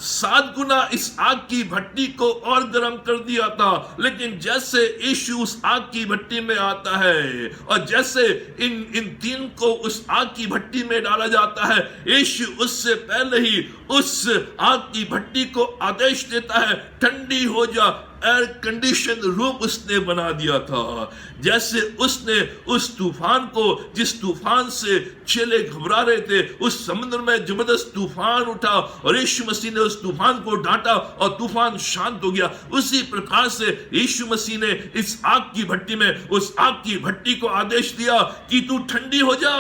7 गुना इस आग की भट्टी को और गर्म कर दिया था, लेकिन जैसे यीशु उस आग की भट्टी में आता है और जैसे इन 3 को उस आग की भट्टी में डाला जाता है, यीशु उससे पहले ही उस आग की भट्टी को आदेश देता है, ठंडी हो जा। एयर कंडीशन रूम उसने बना दिया था। जैसे उसने उस तूफान को, जिस तूफान से चेले घबरा रहे थे, उस समुद्र में जबरदस्त तूफान उठा और यीशु मसीह ने उस तूफान को डांटा और तूफान शांत हो गया, उसी प्रकार से यीशु मसीह ने इस आग की भट्टी में, उस आग की भट्टी को आदेश दिया कि तू ठंडी हो जा।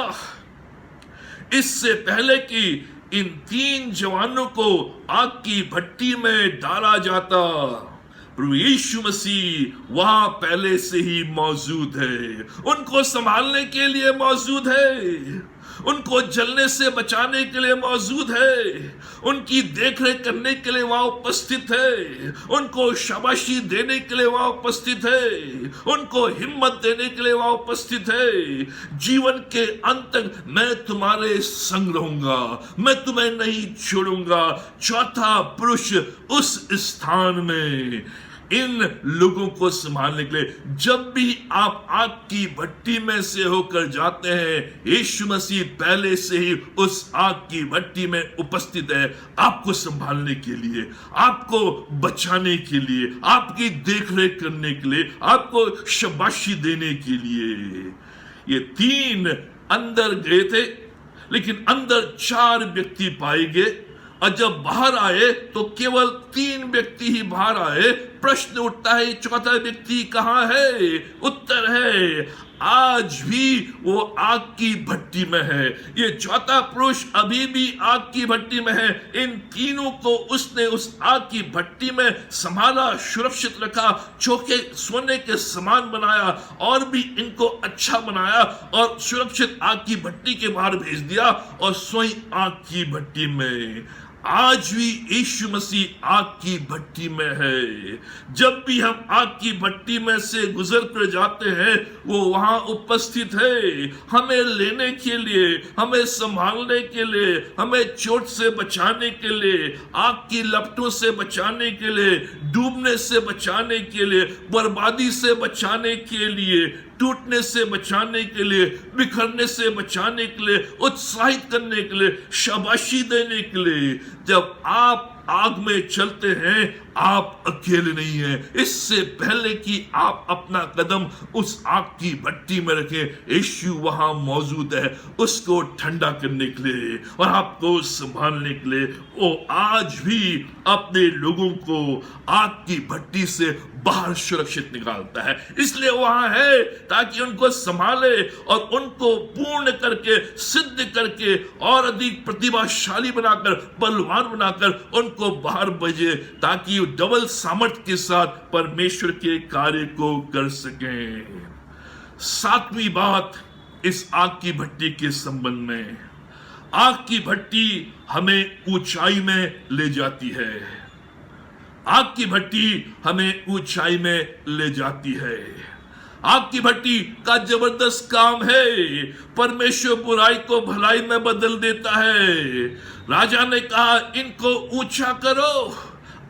इससे पहले कि इन 3 जवानों को आग की भट्टी में डाला जाता, प्रभु यीशु मसीह वहां पहले से ही मौजूद है, उनको संभालने के लिए मौजूद है, उनको जलने से बचाने के लिए मौजूद है, उनकी देखरेख करने के लिए वहां उपस्थित है, उनको शाबाशी देने के लिए वहां उपस्थित है, उनको हिम्मत देने के लिए वहां उपस्थित है। जीवन के अंत तक मैं तुम्हारे संग रहूंगा, मैं तुम्हें नहीं छोड़ूंगा। चौथा पुरुष उस स्थान में इन लोगों को संभालने के लिए, जब भी आप आग की भट्टी में से होकर जाते हैं, यीशु मसीह पहले से ही उस आग की भट्टी में उपस्थित है, आपको संभालने के लिए, आपको बचाने के लिए, आपकी देखरेख करने के लिए, आपको शाबाशी देने के लिए। ये 3 अंदर गए थे, लेकिन अंदर 4 व्यक्ति पाए गए, और जब बाहर आए तो केवल 3 व्यक्ति ही बाहर आए। प्रश्न उठता है, चौथा व्यक्ति कहां है? उत्तर है, आज भी वो आग की भट्टी में है। ये चौथा पुरुष अभी भी आग की भट्टी में है। इन तीनों को उसने उस आग की भट्टी में संभाला, सुरक्षित रखा, चौके सोने के समान बनाया और भी इनको अच्छा बनाया और सुरक्षित आग की भट्टी के बाहर भेज दिया और स्वयं आग की भट्टी में। आज भी यीशु मसीह आग की भट्टी में है। जब भी हम आग की भट्टी में से गुजर कर जाते हैं, वो वहां उपस्थित है, हमें लेने के लिए, हमें संभालने के लिए, हमें चोट से बचाने के लिए, आग की लपटों से बचाने के लिए, डूबने से बचाने के लिए, बर्बादी से बचाने के लिए, टूटने से बचाने के लिए, बिखरने से बचाने के लिए, उत्साहित करने के लिए, शाबाशी देने के लिए। जब आप आग में चलते हैं, आप अकेले नहीं हैं। इससे पहले कि आप अपना कदम उस आग की भट्टी में रखें, यीशु वहां मौजूद है उसको ठंडा करने के लिए और आपको संभालने के लिए। वो आज भी अपने लोगों को आग की भट्टी से बाहर सुरक्षित निकालता है, इसलिए वहां है ताकि उनको संभाले और उनको पूर्ण करके, सिद्ध करके और अधिक प्रतिभाशाली बनाकर, बलवान बनाकर उनको बाहर भेजे, ताकि वो डबल सामर्थ्य के साथ परमेश्वर के कार्य को कर सकें। सातवीं बात इस आग की भट्टी के संबंध में, आग की भट्टी हमें ऊंचाई में ले जाती है। आग की भट्टी हमें ऊंचाई में ले जाती है। आग की भट्टी का जबरदस्त काम है, परमेश्वर बुराई को भलाई में बदल देता है। राजा ने कहा इनको ऊंचा करो।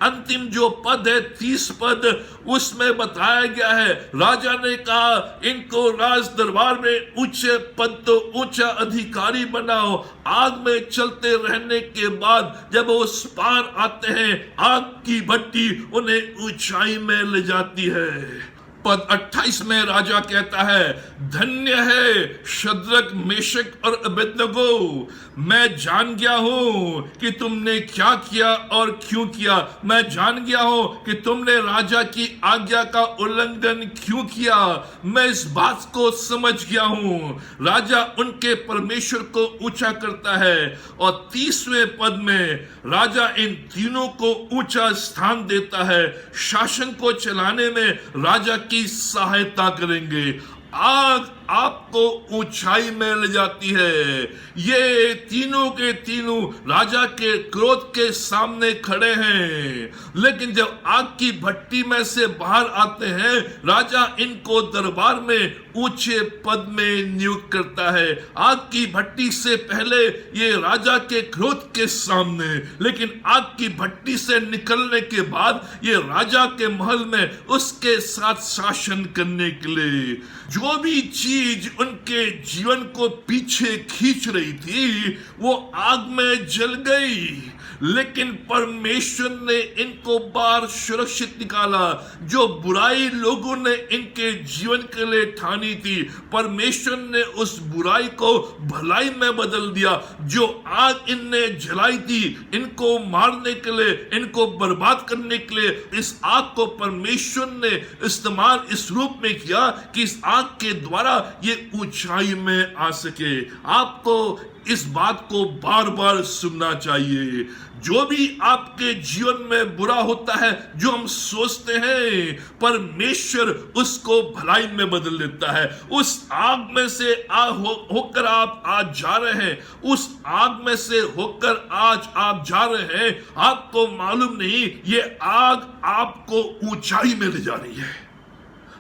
अंतिम जो पद है 30 पद, उसमें बताया गया है, राजा ने कहा इनको राज दरबार में ऊंचे पद तो ऊंचा अधिकारी बनाओ। आग में चलते रहने के बाद जब वो उस पार आते हैं, आग की भट्टी उन्हें ऊंचाई में ले जाती है। पद 28 में राजा कहता है, धन्य है शद्रक, मेशक और अबेदनगो, मैं जान गया हूं कि तुमने क्या किया और क्यों किया। मैं जान गया हूं कि तुमने राजा की आज्ञा का उल्लंघन क्यों किया। मैं इस बात को समझ गया हूं। राजा उनके परमेश्वर को ऊंचा करता है और 30वें पद में राजा इन तीनों को ऊंचा स्थान देता है। शासन को चलाने में राजा की सहायता करेंगे। आग आपको ऊंचाई में ले जाती है। ये तीनों के तीनों राजा के क्रोध के सामने खड़े हैं, लेकिन जब आग की भट्टी में से बाहर आते हैं, राजा इनको दरबार में ऊंचे पद में नियुक्त करता है। आग की भट्टी से पहले ये राजा के क्रोध के सामने, लेकिन आग की भट्टी से निकलने के बाद ये राजा के महल में उसके साथ शासन करने के लिए। जो भी चीज उनके जीवन को पीछे खींच रही थी वो आग में जल गई, लेकिन परमेश्वर ने इनको बाहर सुरक्षित निकाला। जो बुराई लोगों ने इनके जीवन के लिए ठानी थी, परमेश्वर ने उस बुराई को भलाई में बदल दिया। जो आग इनने जलाई थी इनको मारने के लिए, इनको बर्बाद करने के लिए, इस आग को परमेश्वर ने इस्तेमाल इस रूप में किया कि इस आग के द्वारा ये ऊंचाई में आ सके। आपको इस बात को बार बार सुनना चाहिए। जो भी आपके जीवन में बुरा होता है, जो हम सोचते हैं, परमेश्वर उसको भलाई में बदल देता है। उस आग में से होकर आप आज जा रहे हैं, उस आग में से होकर आज आप जा रहे हैं, आपको मालूम नहीं ये आग आपको ऊंचाई में ले जा रही है,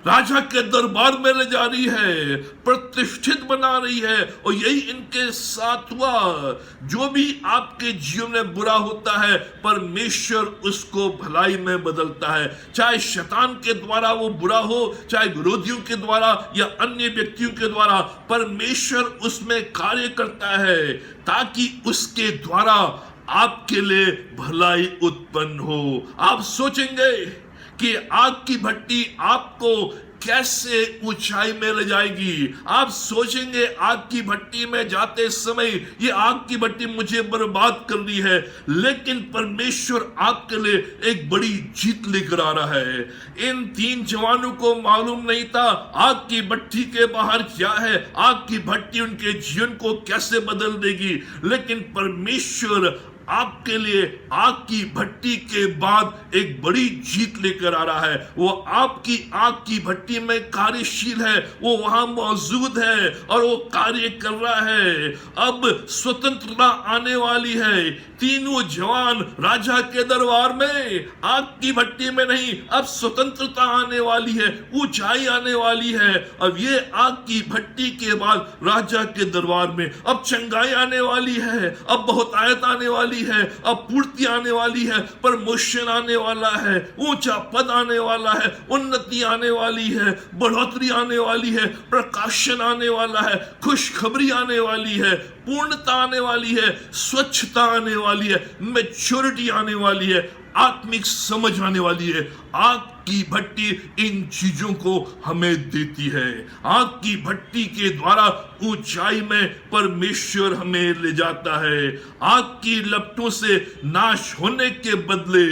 राजा के दरबार में ले जा रही है, प्रतिष्ठित बना रही है। और यही इनके साथ हुआ। जो भी आपके जीवन में बुरा होता है, परमेश्वर उसको भलाई में बदलता है। चाहे शैतान के द्वारा वो बुरा हो, चाहे विरोधियों के द्वारा या अन्य व्यक्तियों के द्वारा, परमेश्वर उसमें कार्य करता है ताकि उसके द्वारा आपके लिए भलाई उत्पन्न हो। आप सोचेंगे कि आग की भट्टी आपको कैसे ऊंचाई में ले जाएगी। आप सोचेंगे आग की भट्टी में जाते समय ये आग की भट्टी मुझे बर्बाद कर रही है, लेकिन परमेश्वर आपके लिए एक बड़ी जीत लेकर आ रहा है। इन 3 जवानों को मालूम नहीं था आग की भट्टी के बाहर क्या है, आग की भट्टी उनके जीवन को कैसे बदल देगी, लेकिन परमेश्वर आपके लिए आग की भट्टी के बाद एक बड़ी जीत लेकर आ रहा है। वो आपकी आग की भट्टी में कार्यशील है, वो वहां मौजूद है और वो कार्य कर रहा है। अब स्वतंत्रता आने वाली है। तीनों जवान राजा के दरबार में, आग की भट्टी में नहीं, अब स्वतंत्रता आने वाली है, ऊंचाई आने वाली है। अब ये आग की भट्टी के बाद राजा के दरबार में अब चंगाई आने वाली है, अब बहुतायत आने वाली है, अब पूर्ति आने वाली है, प्रमोशन आने वाला है, ऊंचा पद आने वाला है, उन्नति आने वाली है, बढ़ोतरी आने वाली है, प्रकाशन आने वाला है, खुशखबरी आने वाली है। पूर्णता आने वाली है, स्वच्छता आने वाली है, मैच्योरिटी आने वाली है, आत्मिक समझ आने वाली है। आग की भट्टी इन चीजों को हमें देती है। आग की भट्टी के द्वारा ऊंचाई में परमेश्वर हमें ले जाता है। आग की लपटों से नाश होने के बदले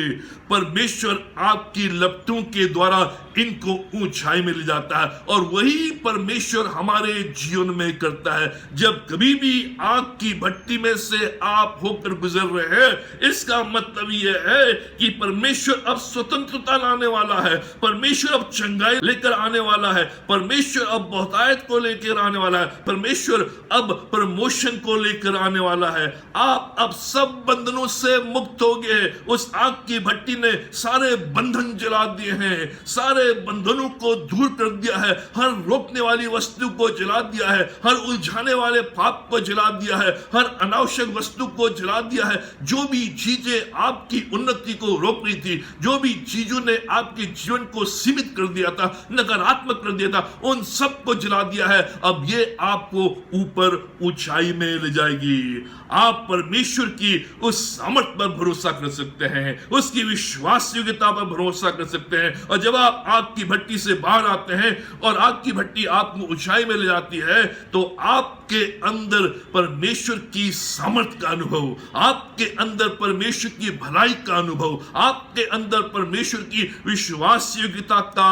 परमेश्वर आग की लपटों के द्वारा इनको ऊंचाई में ले जाता है, और वही परमेश्वर हमारे जीवन में करता है। जब कभी भी आग की भट्टी में से आप होकर गुजर रहे हैं, इसका मतलब यह है कि परमेश्वर अब स्वतंत्रता लाने वाला है, परमेश्वर अब चंगाई लेकर आने वाला है, परमेश्वर अब बहुतायत को लेकर आने वाला है, परमेश्वर अब प्रमोशन को लेकर आने वाला है। आप अब सब बंधनों से मुक्त हो गए। उस आग की भट्टी ने सारे बंधन जला दिए हैं, सारे बंधनों को दूर कर दिया है, हर रोकने वाली वस्तु को जला दिया है, हर उलझाने वाले पाप को जला दिया है, हर अनावश्यक वस्तु को जला दिया है। जो भी चीजें आपकी उन्नति को रोक रही थी, जो भी चीजों ने आपके जीवन को सीमित कर दिया था, नकारात्मक कर दिया था, उन सब को जला दिया है। अब ये आपको ऊपर ऊंचाई में ले जाएगी। आप परमेश्वर की उस सामर्थ पर भरोसा कर सकते हैं, उसकी विश्वास योग्यता पर भरोसा कर सकते हैं। और जब आप आग की भट्टी से बाहर आते हैं और आग की भट्टी आपको ऊंचाई में ले जाती है, तो आपके अंदर परमेश्वर की सामर्थ का अनुभव, आपके अंदर परमेश्वर की भलाई का अनुभव, आपके अंदर परमेश्वर की विश्वास योग्यता का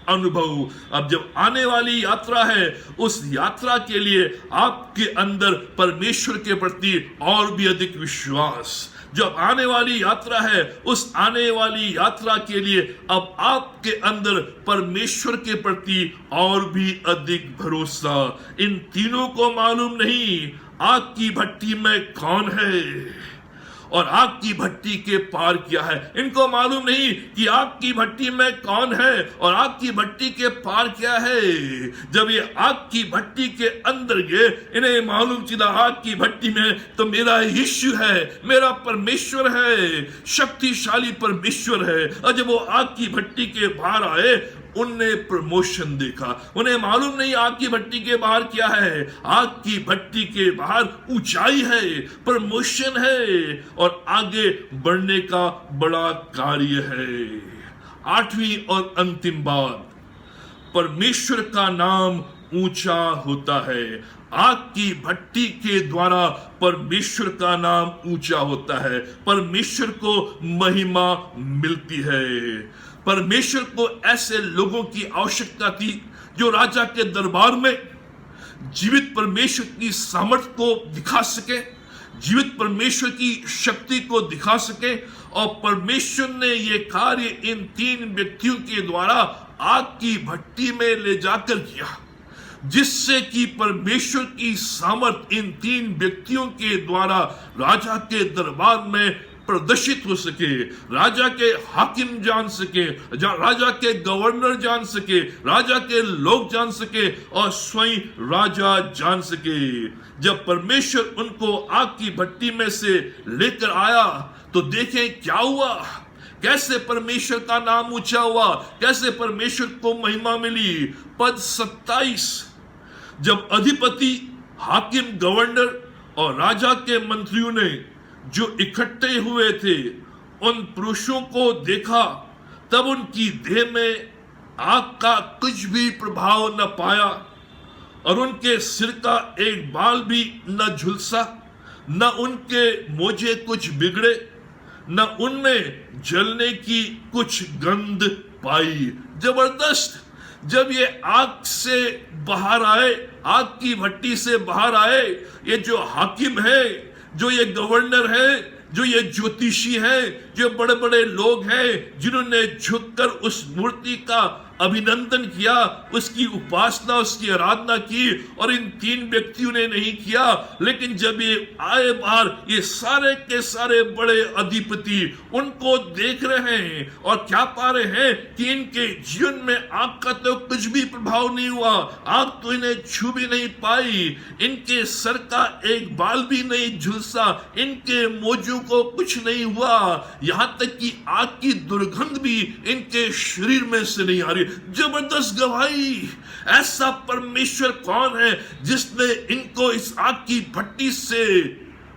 अनुभव। अब जब आने वाली यात्रा है, उस यात्रा के लिए आपके अंदर परमेश्वर के प्रति और भी अधिक विश्वास, जब आने वाली यात्रा है, उस आने वाली यात्रा के लिए अब आपके अंदर परमेश्वर के प्रति और भी अधिक भरोसा। इन तीनों को मालूम नहीं आग की भट्टी में कौन है और आग की भट्टी के पार क्या है। इनको मालूम नहीं कि आग की भट्टी में कौन है और आग की भट्टी के पार क्या है। जब ये आग की भट्टी के अंदर गए, इन्हें मालूम चला आग की भट्टी में तो मेरा यीशु है, मेरा परमेश्वर है, शक्तिशाली परमेश्वर है। और जब वो आग की भट्टी के बाहर आए, उनने प्रमोशन देखा। उन्हें मालूम नहीं आग की भट्टी के बाहर क्या है। आग की भट्टी के बाहर ऊंचाई है, प्रमोशन है और आगे बढ़ने का बड़ा कार्य है। आठवीं और अंतिम बात, परमेश्वर का नाम ऊंचा होता है। आग की भट्टी के द्वारा परमेश्वर का नाम ऊंचा होता है, परमेश्वर को महिमा मिलती है। परमेश्वर को ऐसे लोगों की आवश्यकता थी जो राजा के दरबार में जीवित परमेश्वर की सामर्थ को दिखा सके, जीवित परमेश्वर की शक्ति को दिखा सके। और परमेश्वर ने ये कार्य इन तीन व्यक्तियों के द्वारा आग की भट्टी में ले जाकर किया, जिससे कि परमेश्वर की सामर्थ इन तीन व्यक्तियों के द्वारा राजा के दरबार में प्रदर्शित हो सके, राजा के हाकिम जान सके, राजा के गवर्नर जान सके, राजा के लोग जान सके और स्वयं राजा जान सके। जब परमेश्वर उनको आग की भट्टी में से लेकर आया तो देखें क्या हुआ, कैसे परमेश्वर का नाम ऊंचा हुआ, कैसे परमेश्वर को महिमा मिली। पद 27, जब अधिपति, हाकिम, गवर्नर और राजा के मंत्रियों ने जो इकट्ठे हुए थे उन पुरुषों को देखा, तब उनकी देह में आग का कुछ भी प्रभाव न पाया और उनके सिर का एक बाल भी न झुलसा, न उनके मोजे कुछ बिगड़े, न उनमें जलने की कुछ गंध पाई। जबरदस्त। जब ये आग से बाहर आए, आग की भट्टी से बाहर आए, ये जो हाकिम है, जो ये गवर्नर है, जो ये ज्योतिषी है, जो बड़े बड़े लोग हैं जिन्होंने झुककर उस मूर्ति का अभिनंदन किया, उसकी उपासना, उसकी आराधना की, और इन तीन व्यक्तियों ने नहीं किया। लेकिन जब ये आए बाहर, ये सारे के सारे बड़े अधिपति उनको देख रहे हैं और क्या पा रहे हैं कि इनके जीवन में आग का तो कुछ भी प्रभाव नहीं हुआ, आग तो इन्हें छू भी नहीं पाई, इनके सर का एक बाल भी नहीं झुलसा, इनके मोजों को कुछ नहीं हुआ, यहां तक कि आग की दुर्गंध भी इनके शरीर में से नहीं आ रही। जबरदस्त गवाही। ऐसा परमेश्वर कौन है जिसने इनको इस आग की भट्टी से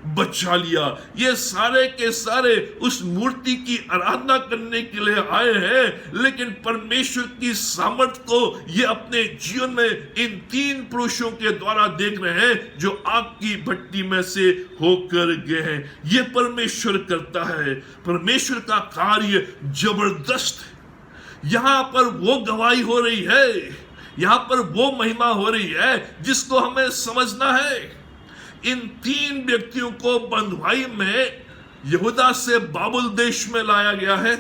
बचा लिया। ये सारे के सारे उस मूर्ति की आराधना करने के लिए आए हैं, लेकिन परमेश्वर की सामर्थ को ये अपने जीवन में इन 3 पुरुषों के द्वारा देख रहे हैं जो आग की भट्टी में से होकर गए हैं। ये परमेश्वर करता है। परमेश्वर का कार्य जबरदस्त है। यहां पर वो गवाही हो रही है, यहां पर वो महिमा हो रही है जिसको हमें समझना है। इन 3 व्यक्तियों को बंधुआई में यहूदा से बाबुल देश में लाया गया है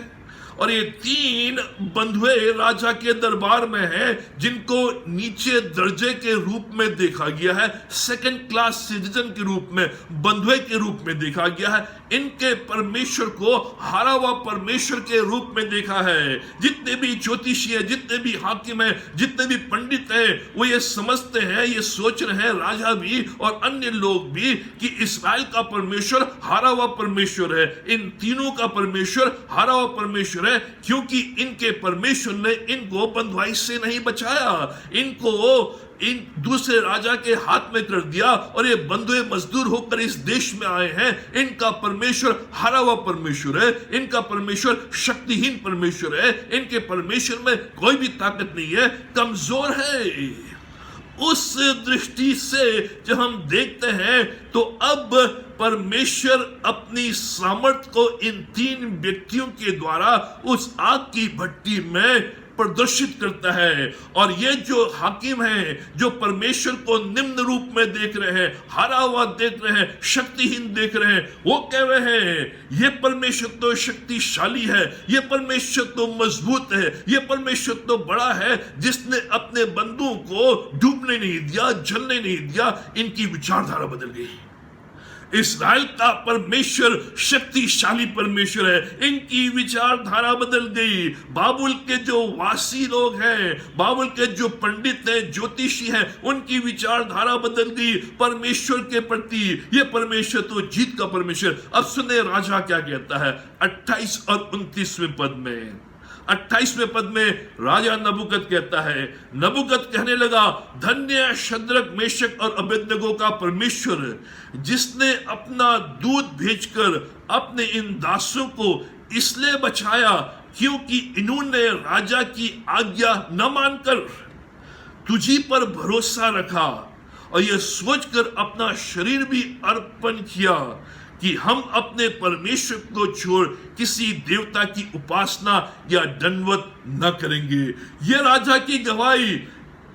और ये 3 बंधुए राजा के दरबार में हैं, जिनको नीचे दर्जे के रूप में देखा गया है, सेकंड क्लास सिटीजन के रूप में, बंधुए के रूप में देखा गया है। इनके परमेश्वर को हारा हुआ परमेश्वर के रूप में देखा है। जितने भी ज्योतिषी हैं, जितने भी हाकिम हैं, जितने भी पंडित हैं, वो ये समझते हैं, ये सोच रहे हैं, राजा भी और अन्य लोग भी, कि इस्राएल का परमेश्वर हारा हुआ परमेश्वर है। इन तीनों का परमेश्वर हारा हुआ परमेश्वर है, क्योंकि इनके परमेश्वर ने इनको बंधुआई से नहीं बचाया, इनको इन दूसरे राजा के हाथ में कर दिया और ये बंधुए मजदूर होकर इस देश में आए हैं। इनका परमेश्वर हारा हुआ परमेश्वर है, इनका परमेश्वर शक्तिहीन परमेश्वर है, इनके परमेश्वर में कोई भी ताकत नहीं है, कमजोर है। उस दृष्टि से जब हम देखते हैं तो अब परमेश्वर अपनी सामर्थ को इन 3 व्यक्तियों के द्वारा उस आग की भट्टी में प्रदर्शित करता है। और ये जो हाकिम हैं, जो परमेश्वर को निम्न रूप में देख रहे हैं, हारा हुआ देख रहे हैं, शक्तिहीन देख रहे हैं, वो कह रहे हैं ये परमेश्वर तो शक्तिशाली है, ये परमेश्वर तो मजबूत है, ये परमेश्वर तो बड़ा है, जिसने अपने बंधुओं को डूबने नहीं दिया, जलने नहीं दिया। इनकी विचारधारा बदल गई। इस्राएल का परमेश्वर शक्तिशाली परमेश्वर है, इनकी विचारधारा बदल गई। बाबुल के जो वासी लोग हैं, बाबुल के जो पंडित हैं, ज्योतिषी हैं, उनकी विचारधारा बदल गई परमेश्वर के प्रति। ये परमेश्वर तो जीत का परमेश्वर। अब सुने राजा क्या कहता है 28 और 29वें पद में। 28वें पद में राजा नबूकद कहता है, नबूकद कहने लगा, धन्य शद्रक, मेशक और अबेदनगो का परमेश्वर, जिसने अपना दूत भेजकर अपने इन दासों को इसलिए बचाया क्योंकि इन्होंने राजा की आज्ञा न मानकर तुझी पर भरोसा रखा और यह सोचकर अपना शरीर भी अर्पण किया कि हम अपने परमेश्वर को छोड़ किसी देवता की उपासना या दंडवत न करेंगे। ये राजा की गवाही।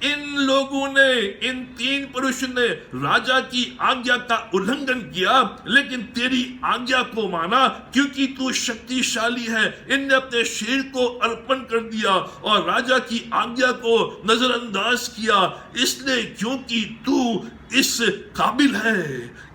इन लोगों ने, इन 3 पुरुषों ने राजा की आज्ञा का उल्लंघन किया, लेकिन तेरी आज्ञा को माना क्योंकि तू शक्तिशाली है। इनने अपने शरीर को अर्पण कर दिया और राजा की आज्ञा को नजरअंदाज किया, इसलिए क्योंकि तू इस काबिल है,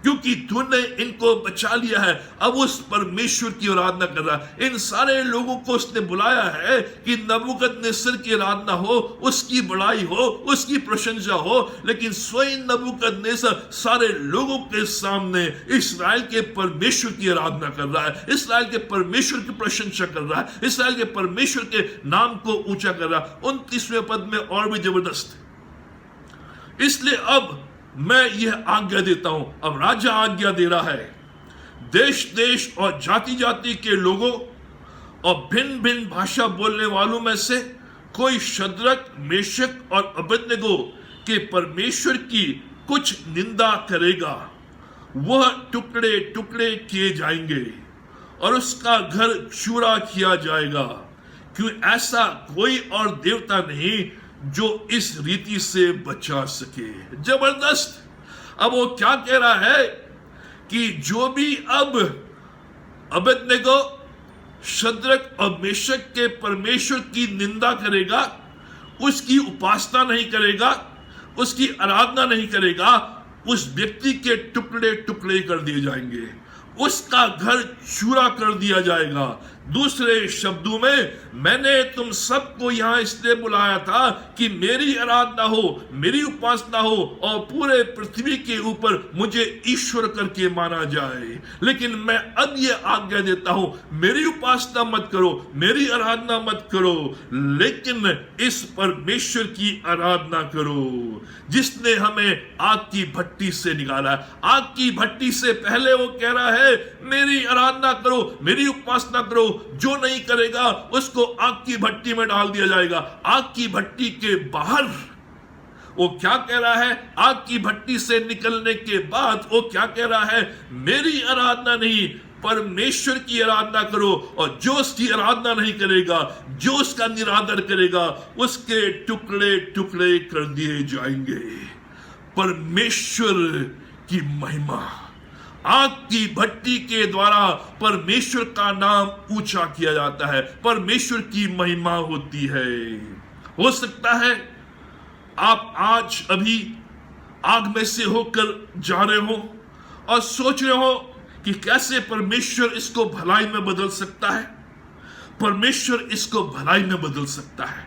क्योंकि तूने इनको बचा लिया है। अब उस परमेश्वर की आराधना कर रहा है। इन सारे लोगों को उसने बुलाया है कि नबूकदनेस्सर की आराधना हो, उसकी बड़ाई हो, उसकी प्रशंसा हो, लेकिन स्वयं नबूकदनेस्सर सारे लोगों के सामने इस्राएल के परमेश्वर की आराधना कर रहा है, इस्राएल के परमेश्वर की प्रशंसा कर रहा है, इस्राएल के परमेश्वर के नाम को ऊंचा कर रहा है। 29वें पद में और भी जबरदस्त, इसलिए अब मैं यह आज्ञा देता हूं। अब राजा आज्ञा दे रहा है, देश देश और जाति जाति के लोगों और भिन्न भिन्न भाषा बोलने वालों में से कोई शद्रक, मेशक और अबेदनगो के परमेश्वर की कुछ निंदा करेगा, वह टुकड़े टुकड़े किए जाएंगे और उसका घर चूरा किया जाएगा, क्यों ऐसा कोई और देवता नहीं जो इस रीति से बचा सके। जबरदस्त। अब वो क्या कह रहा है कि जो भी अब अबेदनगो, शद्रक और मेशक के परमेश्वर की निंदा करेगा, उसकी उपासना नहीं करेगा, उसकी आराधना नहीं करेगा, उस व्यक्ति के टुकड़े टुकड़े कर दिए जाएंगे, उसका घर चूरा कर दिया जाएगा। दूसरे शब्दों में, मैंने तुम सबको यहां इसलिए बुलाया था कि मेरी आराधना हो, मेरी उपासना हो और पूरे पृथ्वी के ऊपर मुझे ईश्वर करके माना जाए। लेकिन मैं अब यह आज्ञा देता हूं, मेरी उपासना मत करो, मेरी आराधना मत करो, लेकिन इस परमेश्वर की आराधना करो जिसने हमें आग की भट्टी से निकाला है। आग की भट्टी से पहले वो कह रहा है, मेरी आराधना करो, मेरी उपासना करो, जो नहीं करेगा उसको आग की भट्टी में डाल दिया जाएगा। आग की भट्टी के बाहर वो क्या कह रहा है? आग की भट्टी से निकलने के बाद वो क्या कह रहा है? मेरी आराधना नहीं, परमेश्वर की आराधना करो, और जो उसकी आराधना नहीं करेगा, जो उसका निरादर करेगा, उसके टुकड़े टुकड़े कर दिए जाएंगे। परमेश्वर की महिमा, आग की भट्टी के द्वारा परमेश्वर का नाम ऊंचा किया जाता है, परमेश्वर की महिमा होती है। हो सकता है आप आज अभी आग में से होकर जा रहे हो और सोच रहे हो कि कैसे परमेश्वर इसको भलाई में बदल सकता है। परमेश्वर इसको भलाई में बदल सकता है।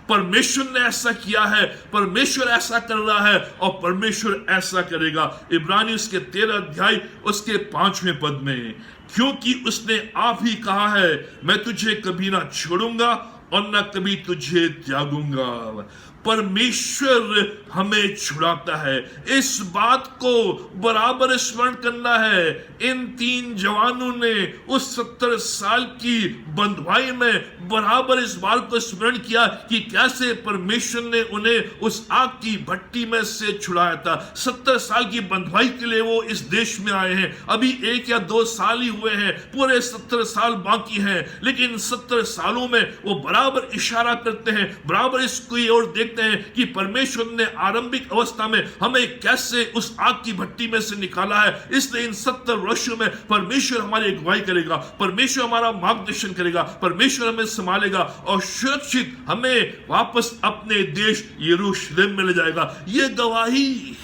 परमेश्वर ने ऐसा किया है, परमेश्वर ऐसा कर रहा है और परमेश्वर ऐसा करेगा। इब्रानियों के 13 अध्याय उसके 5वें पद में, क्योंकि उसने आप ही कहा है, मैं तुझे कभी ना छोड़ूंगा और न कभी तुझे त्यागूंगा। परमेश्वर हमें छुड़ाता है। इस बात को बराबर स्मरण करना है। इन 3 जवानों ने उस 70 साल की बंधुआई में बराबर इस बात को स्मरण किया कि कैसे परमेश्वर ने उन्हें उस आग की भट्टी में से छुड़ाया था। 70 साल की बंधुआई के लिए वो इस देश में आए हैं। अभी 1 या 2 साल ही हुए हैं, पूरे 70 साल बाकी हैं, लेकिन 70 सालों में वो बराबर इशारा करते हैं, बराबर इसकी ओर देखते हैं कि परमेश्वर ने आरंभिक अवस्था में हमें कैसे उस आग की भट्टी में से निकाला है। इसलिए इन 70 वर्षों में परमेश्वर हमारी अगुवाई करेगा, परमेश्वर हमारा मार्गदर्शन करेगा, परमेश्वर हमें संभालेगा और सुरक्षित हमें वापस अपने देश यरूशलेम में ले जाएगा। ये गवाही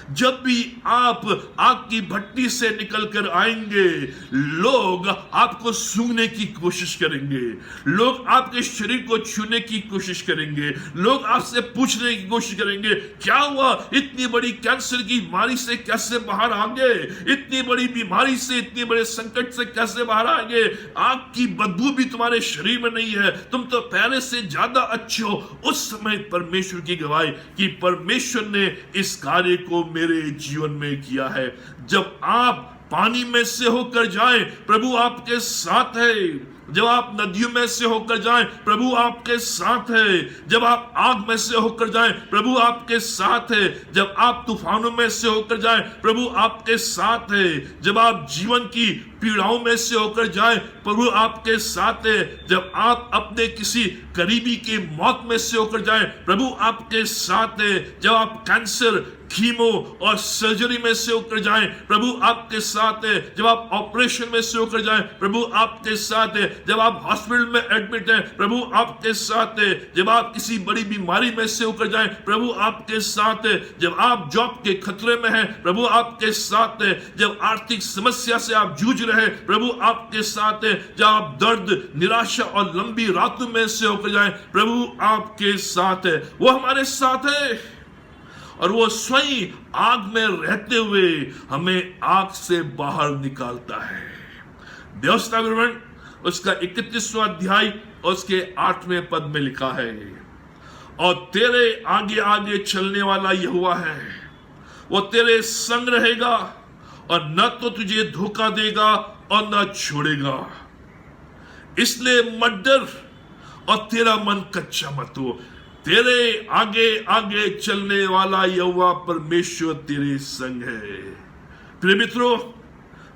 जब भी आप आग की भट्टी से निकलकर आएंगे, लोग आपको सूंघने की कोशिश करेंगे, लोग आपके शरीर को छूने की कोशिश करेंगे, लोग आपसे पूछने की कोशिश करेंगे, क्या हुआ, इतनी बड़ी कैंसर की बीमारी से कैसे बाहर आ गए, इतनी बड़ी बीमारी से, इतने बड़े संकट से कैसे बाहर आ गए, आग की बदबू भी तुम्हारे शरीर में नहीं है, तुम तो पहले से ज्यादा अच्छे हो। उस समय परमेश्वर की गवाही कि परमेश्वर ने इस कार्य को मेरे जीवन में किया है। जब आप पानी में से होकर जाएं, प्रभु आपके साथ है। जब आप नदियों में से होकर जाएं, प्रभु आपके साथ है। जब आप आग में से होकर जाएं, प्रभु आपके साथ है। जब आप तूफानों में से होकर जाएं, प्रभु आपके साथ है। जब आप जीवन की पीड़ाओं में से होकर जाएं, प्रभु आपके साथ है। जब आप अपने किसी करीबी की मौत में से होकर जाएं, प्रभु आपके साथ है। जब आप कैंसर, कीमो और सर्जरी में से होकर जाएं, प्रभु आपके साथ है। जब आप ऑपरेशन में से होकर जाएं, प्रभु आपके साथ है। जब आप हॉस्पिटल में एडमिट हैं, प्रभु आपके साथ है। जब आप किसी बड़ी बीमारी में से होकर जाएं, प्रभु आपके साथ है। जब आप जॉब के खतरे में हैं, प्रभु आपके साथ है। जब आर्थिक समस्या से आप जूझ रहे हैं, प्रभु आपके साथ है। जब आप दर्द, निराशा और लंबी रातों में से होकर जाएं, प्रभु आपके साथ है। वो हमारे साथ है और वो स्वयं आग में रहते हुए हमें आग से बाहर निकालता है। व्यवस्था विवरण उसका 31वां अध्याय और उसके 8वें पद में लिखा है, और तेरे आगे आगे चलने वाला यहोवा है, वो तेरे संग रहेगा और न तो तुझे धोखा देगा और न छोड़ेगा। इसलिए मत डर और तेरा मन कच्चा मत हो। तेरे आगे आगे चलने वाला यहोवा परमेश्वर तेरे संग है। प्रिय मित्रों,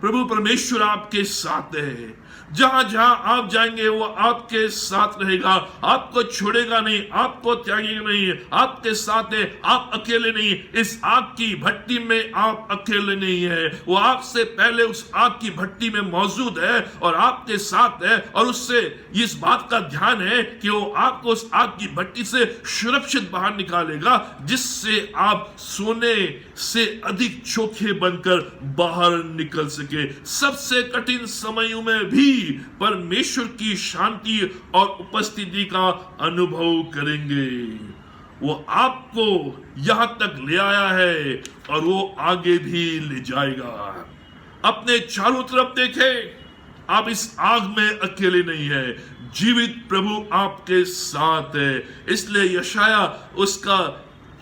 प्रभु परमेश्वर आपके साथ है। जहां जहां आप जाएंगे वो आपके साथ रहेगा, आपको छोड़ेगा नहीं, आपको त्यागेगा नहीं, आपके साथ है। आप अकेले नहीं, इस आग की भट्टी में आप अकेले नहीं है। वो आपसे पहले उस आग की भट्टी में मौजूद है और आपके साथ है, और उससे इस बात का ध्यान है कि वो आपको उस आग की भट्टी से सुरक्षित बाहर निकालेगा, जिससे आप सोने से अधिक चोखे बनकर बाहर निकल सके। सबसे कठिन समयों में भी भी परमेश्वर की शांति और उपस्थिति का अनुभव करेंगे। वो आपको यहां तक ले आया है और वो आगे भी ले जाएगा। अपने चारों तरफ देखें, आप इस आग में अकेले नहीं है, जीवित प्रभु आपके साथ है। इसलिए यशाया उसका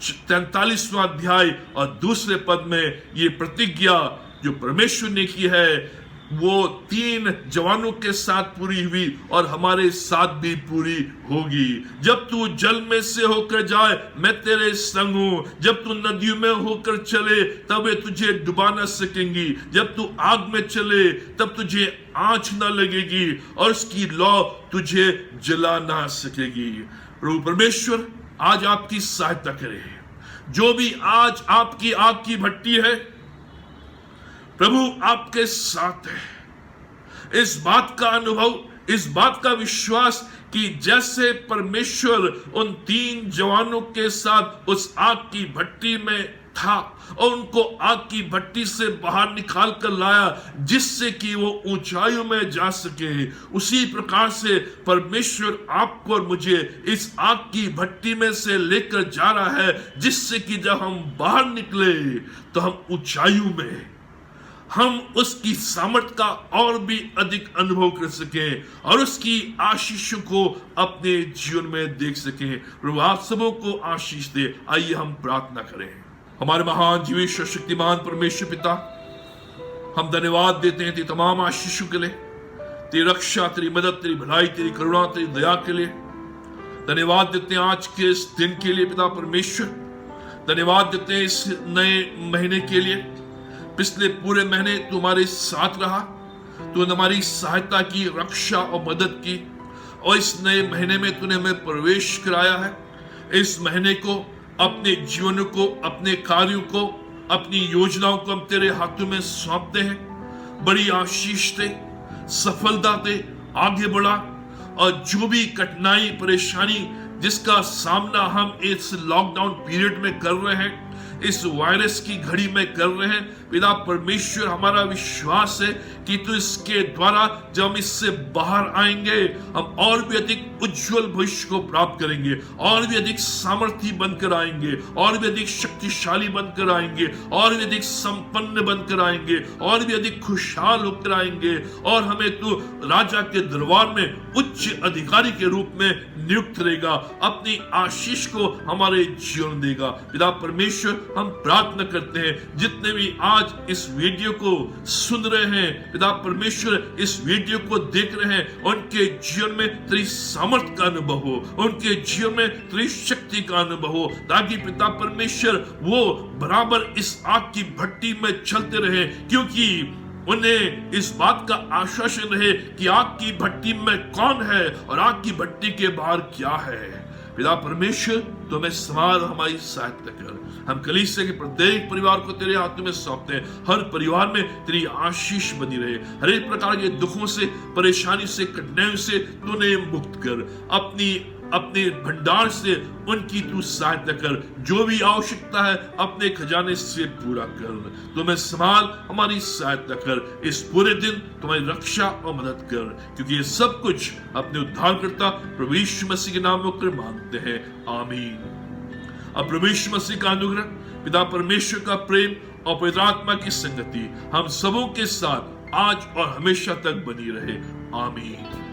43वां अध्याय और दूसरे पद में ये प्रतिज्ञा जो परमेश्वर ने की है वो 3 जवानों के साथ पूरी हुई और हमारे साथ भी पूरी होगी। जब तू जल में से होकर जाए मैं तेरे संग हूं, जब तू नदियों में होकर चले तब वे तुझे डुबा न सकेंगी, जब तू आग में चले तब तुझे आंच न लगेगी और उसकी लौ तुझे जला ना सकेगी। प्रभु परमेश्वर आज आपकी सहायता करे। जो भी आज आपकी आग की भट्टी है, प्रभु आपके साथ है। इस बात का अनुभव, इस बात का विश्वास कि जैसे परमेश्वर उन 3 जवानों के साथ उस आग की भट्टी में था और उनको आग की भट्टी से बाहर निकाल कर लाया जिससे कि वो ऊंचाइयों में जा सके, उसी प्रकार से परमेश्वर आपको और मुझे इस आग की भट्टी में से लेकर जा रहा है जिससे कि जब हम बाहर निकले तो हम ऊंचाइयों में हम उसकी सामर्थ का और भी अधिक अनुभव कर सकें और उसकी आशीषों को अपने जीवन में देख सकें। प्रभु आप सबों को आशीष दे। आइए हम प्रार्थना करें। हमारे महान जीवेश्वर शक्तिमान परमेश्वर पिता, हम धन्यवाद देते हैं तेरी तमाम आशीषों के लिए, तेरी रक्षा, तेरी मदद, तेरी भलाई, तेरी करुणा, तेरी दया के लिए धन्यवाद देते हैं। आज के इस दिन के लिए पिता परमेश्वर धन्यवाद देते हैं। इस नए महीने के लिए, पिछले पूरे महीने तुम्हारे साथ रहा, तूने हमारी सहायता की, रक्षा और मदद की और इस नए महीने में तूने हमें प्रवेश कराया है। इस महीने को, अपने जीवन को, अपने कार्यों को, अपनी योजनाओं को हम तेरे हाथों में सौंपते हैं। बड़ी आशीष दे, सफलता दे, आगे बढ़ा और जो भी कठिनाई परेशानी जिसका सामना हम इस लॉकडाउन पीरियड में कर रहे हैं, इस वायरस की घड़ी में कर रहे हैं, पिता परमेश्वर हमारा विश्वास है कि तू इसके द्वारा जब हम इससे बाहर आएंगे हम और भी अधिक उज्जवल भविष्य को प्राप्त करेंगे, और भी अधिक सामर्थ्य बनकर आएंगे, और भी अधिक शक्तिशाली बनकर आएंगे, और भी अधिक संपन्न बनकर आएंगे, और भी अधिक खुशहाल होकर आएंगे और हमें तू राजा के दरबार में उच्च अधिकारी के रूप में नियुक्त करेगा, अपनी आशीष को हमारे जीवन देगा। पिता परमेश्वर हम प्रार्थना करते हैं जितने भी आज इस वीडियो को सुन रहे हैं, पिता परमेश्वर इस वीडियो को देख रहे हैं, उनके जीवन में तेरी सामर्थ का अनुभव हो, उनके जीवन में तेरी शक्ति का अनुभव हो, ताकि पिता परमेश्वर वो बराबर इस आग की भट्टी में चलते रहे, क्योंकि उन्हें इस बात का आश्वासन रहे कि आग की भट्टी में कौन है और आग की भट्टी के बाहर क्या है। पिता परमेश्वर तुम्हें संभाल, हमारी सहायता कर। हम कलीसिया के प्रत्येक परिवार को तेरे हाथों में सौंपते हैं। हर परिवार में तेरी आशीष बनी रहे, हर एक प्रकार के दुखों से, परेशानी से, कठिनाइयों से तूने मुक्त कर। अपने भंडार से उनकी तू सहायता कर, जो भी आवश्यकता है अपने खजाने से पूरा कर। तुम्हें संभाल, हमारी सहायता कर। इस पूरे दिन तुम्हारी रक्षा और मदद कर, क्योंकि ये सब कुछ अपने उद्धारकर्ता प्रभु यीशु मसीह के नाम में मांगते हैं, आमीन। अब प्रभु यीशु मसीह का अनुग्रह, पिता परमेश्वर का प्रेम और पवित्र आत्मा की संगति हम सबों के साथ आज और हमेशा तक बनी रहे, आमीन।